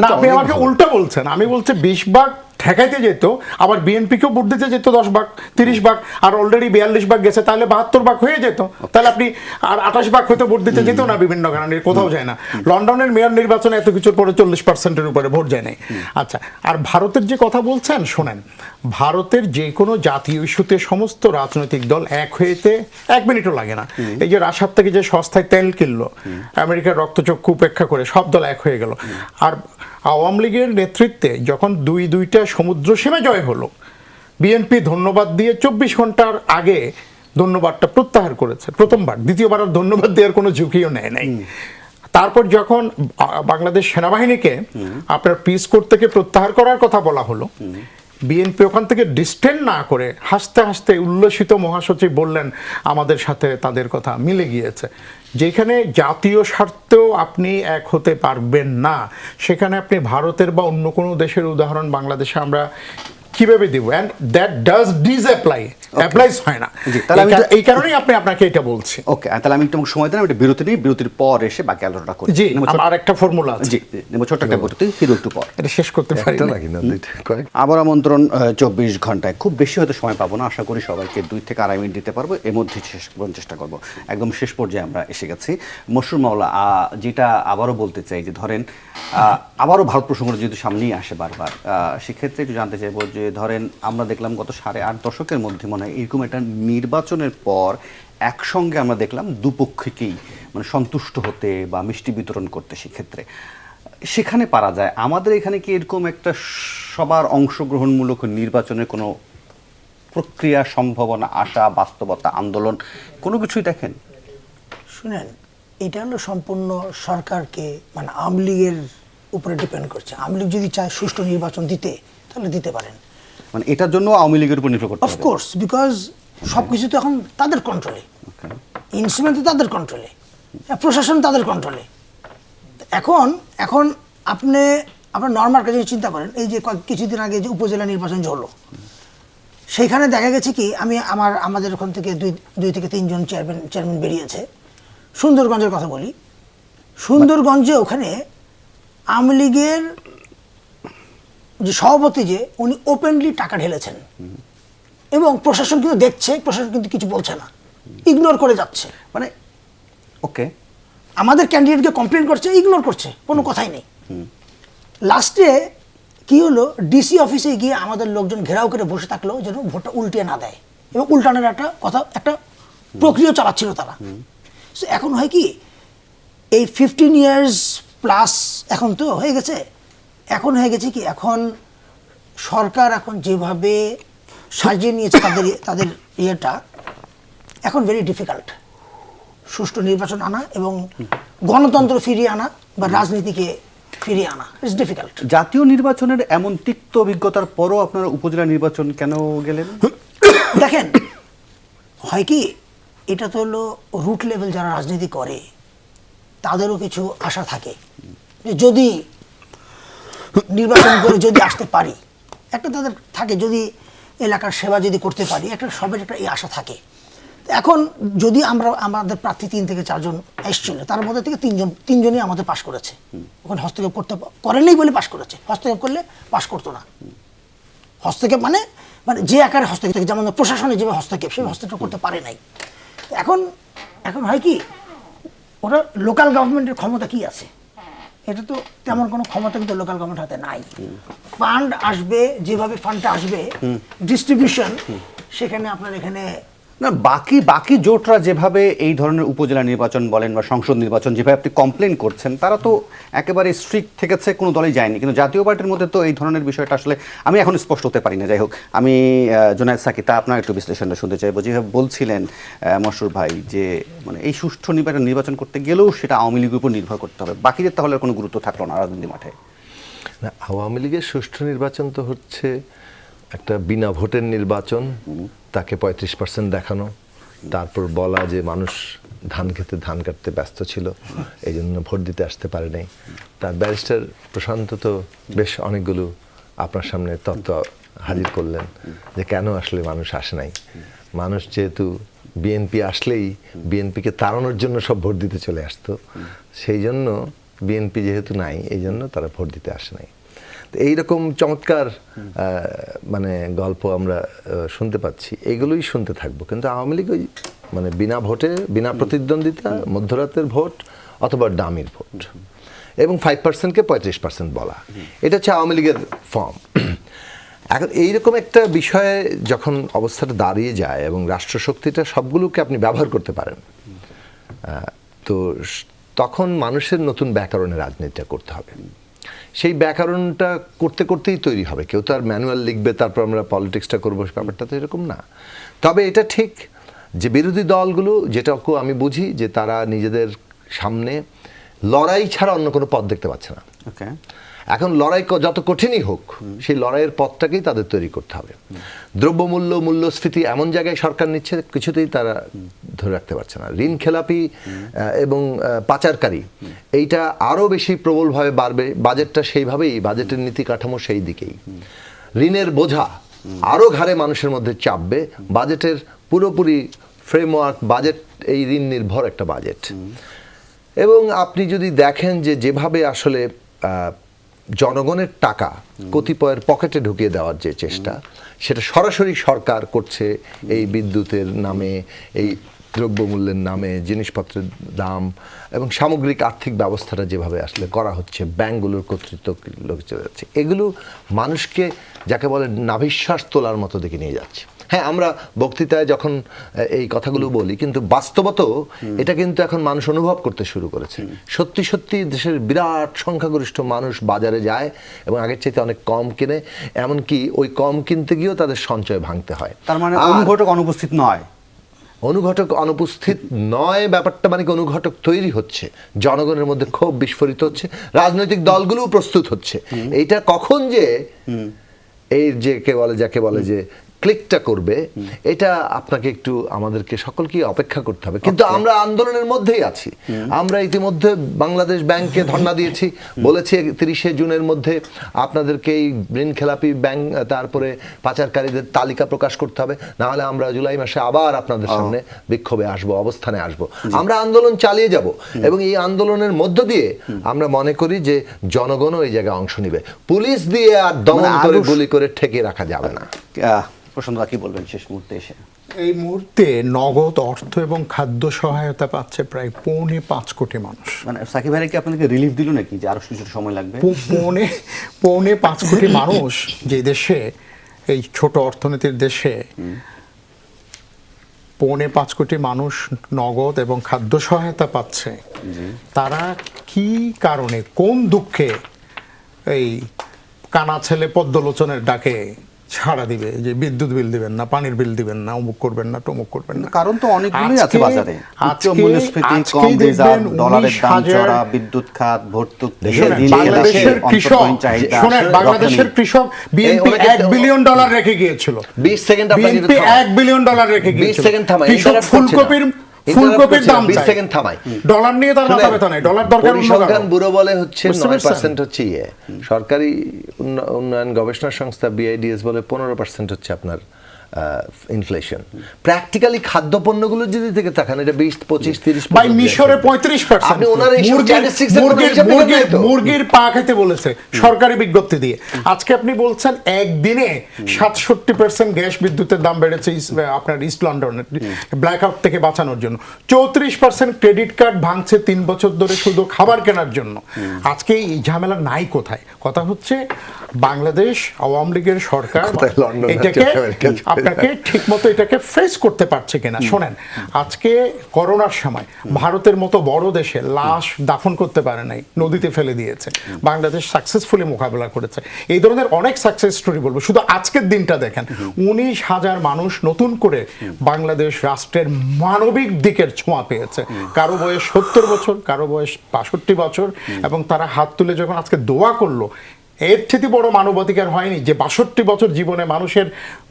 না, আপনি আমাকে উল্টা বলছেন। আমি বলছি 20 ভাগ ঠেকাইতে যেত, আবার বিএনপিকেও ভোট দিতে যেত 10 ভাগ, 30 ভাগ, আর অলরেডি 42 ভাগ গেছে, তাহলে 72 ভাগ হয়ে যেত। তাহলে আপনি আর 28 ভাগ হয়তো ভোট দিতে যেত না, বিভিন্ন কারণে কোথাও যায় না। লন্ডনের মেয়র নির্বাচনে এত কিছুর পরে 40%-এর উপরে ভোট যায় নাই। আচ্ছা, আর ভারতের যে কথা বলছেন শোনেন, ভারতের যে কোনো জাতীয় ইস্যুতে সমস্ত রাজনৈতিক দল এক হয়েতে 1 মিনিটও লাগে না। এই যে রাশিয়ার থেকে যে সস্তায় তেল কিনলো, আমেরিকার রক্তচক্ষু উপেক্ষা করে সব দল এক হয়ে গেল। আর আওয়ামী লীগের নেতৃত্বে যখন দুইটা সমুদ্র সীমা জয় হলো, বিএনপি ধন্যবাদ দিয়ে 24 ঘন্টার আগে ধন্যবাদটা প্রত্যাহার করেছে প্রথমবার, দ্বিতীয়বার আর ধন্যবাদ দেওয়ার কোনো ঝুঁকিও নেয় নাই। তারপর যখন বাংলাদেশ সেনাবাহিনীকে আপনার পিস কোড থেকে প্রত্যাহার করার কথা বলা হলো, বিএনপি ওখান থেকে ডিস্টেন্স না করে হাসতে হাসতে উল্লসিত মহাসচিব বললেন আমাদের সাথে তাদের কথা মিলে গিয়েছে। যেখানে জাতীয় স্বার্থেও আপনি এক হতে পারবেন না, সেখানে আপনি ভারতের বা অন্য কোনো দেশের উদাহরণ বাংলাদেশে আমরা কিভাবে দিব? অ্যান্ড দ্যাট ডাজ অ্যাপ্লাইজ হয় না। এই কারণেই আপনাকে এটা বলছি। ওকে, তাহলে আমি একটু সময় দেন, একটা বিরতি নিই, বিরতির পর এসে বাকি আলোচনা করি। জি, আর একটা ফর্মুলা আছে। জি, ছোট্ট একটা বিরতি, ফিরে একটু পর এটা শেষ করতে পারি না। আবার আমন্ত্রণ 24 ঘন্টায়। খুব বেশি হয়তো সময় পাবো না, আশা করি সবাইকে 2 থেকে আড়াই মিনিট দিতে পারবো, এর মধ্যে শেষ করার চেষ্টা করবো। একদম শেষ পর্যায়ে আমরা এসে গেছি। মশরুর মাওলা, যেটা আবারও বলতে চাই যে ধরেন আবারও ভারত প্রসঙ্গটা যেহেতু সামনেই আসে বারবার, সেক্ষেত্রে একটু জানতে চাইবো যে ধরেন আমরা দেখলাম গত 8.5 দশকের মধ্যে মনে হয় এরকম একটা নির্বাচনের পর একসঙ্গে আমরা দেখলাম দুপক্ষকেই মানে সন্তুষ্ট হতে বা মিষ্টি বিতরণ করতে, সেক্ষেত্রে সেখানে পারা যায়। আমাদের এখানে কি এরকম একটা সবার অংশগ্রহণমূলক নির্বাচনের কোনো প্রক্রিয়া, সম্ভাবনা, আশা, বাস্তবতা, আন্দোলন কোনো কিছুই দেখেন? শুনেন, এটা হলো সম্পূর্ণ সরকারকে মানে আওয়ামী লীগের উপরে ডিপেন্ড করছে। আওয়ামী লীগ যদি চায় সুষ্ঠু নির্বাচন দিতে, তাহলে দিতে পারেন। মানে এটার জন্য আওয়ামী লীগের উপর নির্ভর করতে হবে? অফকোর্স, বিকজ সব কিছু তো এখন তাদের কন্ট্রোলে, ইনস্ট্রুমেন্ট তো তাদের কন্ট্রোলে, প্রশাসন তাদের কন্ট্রোলে। এখন আপনার নর্মাল কাজে চিন্তা করেন, এই যে কিছুদিন আগে যে উপজেলা নির্বাচন যে হলো, সেইখানে দেখা গেছে কি আমাদের ওখান থেকে 2 থেকে 3 জন চেয়ারম্যান বেরিয়েছে। সুন্দরগঞ্জের কথা বলি, সুন্দরগঞ্জে ওখানে আওয়ামী লীগের যে সভাপতি যে উনি ওপেনলি টাকা ঢেলেছেন, এবং প্রশাসন কিন্তু দেখছে, প্রশাসন কিন্তু কিছু বলছে না, ইগনোর করে যাচ্ছে। মানে ওকে, আমাদের ক্যান্ডিডেটকে কমপ্লেন করছে, ইগনোর করছে, কোনো কথাই নেই। লাস্টে কি হলো, ডিসি অফিসে গিয়ে আমাদের লোকজন ঘেরাও করে বসে থাকলো যেন ভোটটা উল্টিয়ে না দেয়, এবং উল্টানোর একটা প্রক্রিয়া চালাচ্ছিল তারা। সো এখন হয় কি, এই 15 ইয়ার্স প্লাস এখন তো হয়ে গেছে, এখন হয়ে গেছে কি, এখন সরকার এখন যেভাবে সাজিয়ে নিয়েছে তাদের ইয়েটা, এখন ভেরি ডিফিকাল্ট সুষ্ঠু নির্বাচন আনা এবং গণতন্ত্র ফিরিয়ে আনা বা রাজনীতিকে ফিরিয়ে আনা। It's difficult. জাতীয় নির্বাচনের এমন তিক্ত অভিজ্ঞতার পরও আপনারা উপজেলা নির্বাচন কেন গেলেন? দেখেন, হয় কি, এটা তো হলো রুট লেভেল যারা রাজনীতি করে তাদেরও কিছু আশা থাকে যে যদি নির্বাচন করে যদি আসতে পারি, একটা তাদের থাকে, যদি এলাকার সেবা যদি করতে পারি, একটা সবের একটা এই আশা থাকে। এখন যদি আমরা আমাদের প্রার্থী 3 থেকে 4 জন এসেছিল, তার মধ্যে থেকে তিনজনই আমাদের পাশ করেছে। ওখানে হস্তক্ষেপ করেনি বলে পাশ করেছে, হস্তক্ষেপ করলে পাশ করতো না। হস্তক্ষেপ মানে মানে যে আকারে হস্তক্ষেপ, যেমন প্রশাসনের যেভাবে হস্তক্ষেপ, সেই হস্তক্ষেপ করতে পারে নাই। এখন এখন হয় কি, ওরা লোকাল গভর্নমেন্টের ক্ষমতা কি আছে? এটা তো তেমন কোনো ক্ষমতা কিন্তু লোকাল গভর্নমেন্ট হাতে নাই। ফান্ড আসবে, যেভাবে ফান্ডটা আসবে ডিস্ট্রিবিউশন, সেখানে আপনার এখানে না, বাকি জোটরা যেভাবে এই ধরনের উপজেলা নির্বাচন বলেন বা সংসদ নির্বাচন যেভাবে আপনি কমপ্লেন করছেন, তারা তো একেবারে স্ট্রিক্ট থেকেছে, কোনো দলই যায়নি। কিন্তু জাতীয় পার্টির মধ্যে তো এই ধরনের বিষয়টা আসলে আমি এখন স্পষ্ট হতে পারি না। যাই হোক, আমি জুনায়েদ সাকি, তা আপনার একটু বিশ্লেষণটা শুনতে চাইবো। যেভাবে বলছিলেন মশরুর ভাই যে মানে এই সুষ্ঠু নির্বাচন করতে গেলেও সেটা আওয়ামী লীগের উপর নির্ভর করতে হবে, বাকিদের তাহলে কোনো গুরুত্ব থাকলো না রাজনীতি মাঠে। না, আওয়ামী লীগের সুষ্ঠু নির্বাচন তো হচ্ছে একটা বিনা ভোটের নির্বাচন, তাকে 35% দেখানো, তারপর বলা যে মানুষ ধান কাটতে ব্যস্ত ছিল, এই জন্য ভোট দিতে আসতে পারে নাই। তার ব্যারিস্টার প্রশান্ত তো বেশ অনেকগুলো আপনার সামনে তত্ত্ব হাজির করলেন যে কেন আসলে মানুষ আসে নাই। মানুষ যেহেতু বিএনপি আসলেই বিএনপিকে তাড়ানোর জন্য সব ভোট দিতে চলে আসতো, সেই জন্য বিএনপি যেহেতু নাই, এই জন্য তারা ভোট দিতে আসে নাই। এইরকম চমৎকার মানে গল্প আমরা শুনতে পাচ্ছি, এইগুলোই শুনতে থাকবো। কিন্তু আওয়ামী লীগ ওই মানে বিনা ভোটে, বিনা প্রতিদ্বন্দ্বিতা, মধ্যরাতের ভোট অথবা ডামির ভোট, এবং 5%কে 35% বলা, এটা হচ্ছে আওয়ামী লীগের ফর্ম। এখন এইরকম একটা বিষয়ে যখন অবস্থাটা দাঁড়িয়ে যায় এবং রাষ্ট্রশক্তিটা সবগুলোকে আপনি ব্যবহার করতে পারেন, তো তখন মানুষের নতুন ব্যাকরণে রাজনীতিটা করতে হবে। সেই ব্যাকরণটা করতে করতেই তৈরি হবে। কেউ তো আর ম্যানুয়াল লিখবে তারপর আমরা পলিটিক্সটা করবো, ব্যাপারটা তো এরকম না। তবে এটা ঠিক যে বিরোধী দলগুলো, যেটাকে আমি বুঝি যে তারা নিজেদের সামনে লড়াই ছাড়া অন্য কোনো পথ দেখতে পাচ্ছে না। এখন লড়াই যত কঠিনই হোক, সেই লড়াইয়ের পথটাকেই তাদের তৈরি করতে হবে। দ্রব্যমূল্য, মূল্যস্ফীতি এমন জায়গায় সরকার নিচ্ছে, কিছুতেই তারা ধরে রাখতে পারছে না। ঋণ খেলাপি এবং পাচারকারী, এইটা আরও বেশি প্রবলভাবে বাড়বে। বাজেটটা সেইভাবেই, বাজেটের নীতি কাঠামো সেই দিকেই। ঋণের বোঝা আরও ঘাড়ে মানুষের মধ্যে চাপবে। বাজেটের পুরোপুরি ফ্রেমওয়ার্ক, বাজেট এই ঋণ নির্ভর একটা বাজেট। এবং আপনি যদি দেখেন যে যেভাবে আসলে জনগণের টাকা কতিপয়ের পকেটে ঢুকিয়ে দেওয়ার যে চেষ্টা, সেটা সরাসরি সরকার করছে এই বিদ্যুতের নামে, এই দ্রব্যমূল্যের নামে, জিনিসপত্রের দাম এবং সামগ্রিক আর্থিক ব্যবস্থাটা যেভাবে আসলে করা হচ্ছে, ব্যাংকগুলোর কর্তৃত্ব চলে যাচ্ছে, এগুলো মানুষকে যাকে বলে নাভিশ্বাস তোলার মতো দিকে নিয়ে যাচ্ছে। হ্যাঁ, আমরা বক্তৃতায় যখন এই কথাগুলো বলি, কিন্তু বাস্তবত এটা কিন্তু এখন মানুষ অনুভব করতে শুরু করেছে। সত্যি সত্যি দেশের বিরাট সংখ্যাগরিষ্ঠ মানুষ বাজারে যায় এবং আগের চাইতে অনেক কম কেনে, এমনকি ওই কম কিনতে গিয়েও তাদের সঞ্চয় ভাঙতে হয়। তার মানে অনুঘটক অনুপস্থিত নয়, অনুঘটক অনুপস্থিত নয়, ব্যাপারটা মানে অনুঘটক তৈরি হচ্ছে, জনগণের মধ্যে ক্ষোভ বিস্ফোরিত হচ্ছে, রাজনৈতিক দলগুলোও প্রস্তুত হচ্ছে। এইটা কখন যে এই যে যাকে বলে যে ক্লিকটা করবে, এটা আপনাকে একটু আমাদেরকে সকলকে অপেক্ষা করতে হবে। কিন্তু আমরা আন্দোলনের মধ্যেই আছি। আমরা ইতিমধ্যে বাংলাদেশ ব্যাংকে ধর্ণা দিয়েছি, বলেছি 30শে জুনের মধ্যে আপনাদেরকে এই ঋণ খেলাপি ব্যাংক, তারপরে পাচারকারীদের তালিকা প্রকাশ করতে হবে, না হলে আমরা জুলাই মাসে আবার আপনাদের সামনে বিক্ষোভে আসবো, অবস্থানে আসবো। আমরা আন্দোলন চালিয়ে যাব এবং এই আন্দোলনের মধ্য দিয়ে আমরা মনে করি যে জনগণও এই জায়গায় অংশ নিবে। পুলিশ দিয়ে আর দমন করে গুলি করে ঠেকিয়ে রাখা যাবে না। প্রশান্ত, কি বলবেন শেষ মুহূর্তে এসে? এই মুহূর্তে নগদ অর্থ এবং খাদ্য সহায়তা পাচ্ছে প্রায় 4.5 কোটি মানুষ। মানে সাকিব ভাই কি আপনাদেরকে রিলিফ দিল নাকি যে আরো কিছু সময় লাগবে? 4.5 কোটি মানুষ, যে দেশে, এই ছোট অর্থনীতির দেশে 4.5 কোটি মানুষ নগদ এবং খাদ্য সহায়তা পাচ্ছে, তারা কি কারণে, কোন দুঃখে এই কানা ছেলে পদ্মলোচনের ডাকে ছাড়া দিবে যে বিদ্যুৎ বিল দিবেন না, পানির বিল দিবেন না, অমুক করবেন না, টমুক করবেন না? কারণ তো অনেকগুলোই আছে বাজারে। উচ্চ মূল্যস্ফীতি, কম রিজার্ভ, ডলারের দাম চড়া, বিদ্যুৎ খাত, ভর্তুকি, বাংলাদেশের কৃষক বিএনপি $1 বিলিয়ন রেখে গিয়েছিল। 20 সেকেন্ড বিএনপি $1 বিলিয়ন রেখে গিয়েছিল। কৃষক ফুলকপির দাম 20 চাই। সেকেন্ড থামাই। ডলার নিয়ে তার মাথা ব্যথা নাই, ডলার দরকার অন্য পরিসংখ্যান কারো। ব্যুরো বলে হচ্ছে বুঝতে পেরেছেন? 9% হচ্ছে সরকারি উন্নয়ন গবেষণা সংস্থা BIDS বলে 15% হচ্ছে আপনার ইনফ্লেশন। প্র্যাকটিক্যালি খাদ্যপণ্যগুলো যদি থেকে তাকান এটা 20-25-30 ভাই মিশরে 35%। আপনি ওনার এই statistics এর কোনো হিসাব দেখেন নাই তো? মুরগির পা খেতে বলেছে সরকারি বিজ্ঞপ্তি দিয়ে। আজকে আপনি বলছেন একদিনে 67% গ্যাস বিদ্যুতের দাম বেড়েছে আপনার ইস্ট লন্ডনে ব্ল্যাক আউট থেকে বাঁচানোর জন্য। 34% ক্রেডিট কার্ড ভাঙছে 3 বছর ধরে শুধু খাবার কেনার জন্য। আজকে এই ঝামেলা নাই কোথায়? কথা হচ্ছে বাংলাদেশ আওয়ামী লীগের সরকার কোথায় লন্ডন এটাকে আছে, আমেরিকা আছে? আপনাকে ঠিকমতো এটাকে ফেস করতে পারছে কিনা। শোনেন, আজকে করোনার সময় ভারতের মতো বড় দেশে লাশ দাফন করতে পারে নাই, নদীতে ফেলে দিয়েছে। বাংলাদেশ সাকসেসফুলি মোকাবেলা করেছে। এই ধরনের অনেক সাকসেস স্টোরি বলবো। শুধু আজকের দিনটা দেখেন, 19,000 মানুষ নতুন করে বাংলাদেশ রাষ্ট্রের মানবিক দিকের ছোঁয়া পেয়েছে। কারো বয়স 70 বছর, কারো বয়স 65 বছর, এবং তারা হাত তুলে যখন আজকে দোয়া করলো, এর থেকে বড় মানবাধিকার হয়নি যে 62 বছর জীবনে মানুষের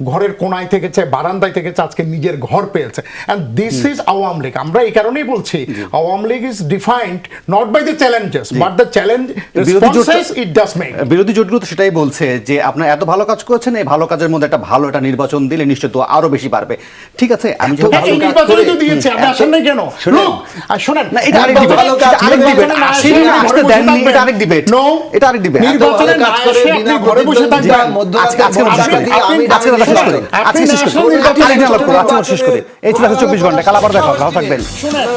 ঘরের কোনায় থেকেছে, বারান্দায় থেকেছে, আজকে নিজের ঘর পেয়েছে। And this is Awami League. আমরা এই কারণেই বলছি Awami League is defined not by the challenges but the challenge responses it does make. বিরোধী জোটগুলো তো সেটাই বলছে যে আপনারা এত ভালো কাজ করেছেন, এই ভালো কাজের মধ্যে একটা ভালো একটা নির্বাচন দিলে নিশ্চয়ই তো আরো বেশি পারবে। ঠিক আছে, আমি যেহেতু ভালো এই কাজ নির্বাচনে করে- তো দিয়েছে, আপনি আসেন নাই কেন? শুনুন, Look, আর শোনেন, না, এটা আরেক debate, ভালো কাজ এটা আরেক নির্বাচনে debate, না আসেন এসে না, ঘরে আসতে বসে দেননি, থাকবেন। এটা আরেক debate। No, এটা আরেক debate। নির্বাচনে এত ভালো না কাজ করে এসে আপনি বিনা ঘরে বসে প্রতিদ্বন্দ্বিতায় থাকবেন। আজকে শেষ করি, আপনি- আজকে দাদা শেষ করি, আজকে শেষ করি, আপনি আরেকদিন আলাপ করবো, আজকে শেষ করি। এই ছিল 24 ঘন্টা, কাল আবার দেখা হবে, ভালো থাকবেন। শুনেন,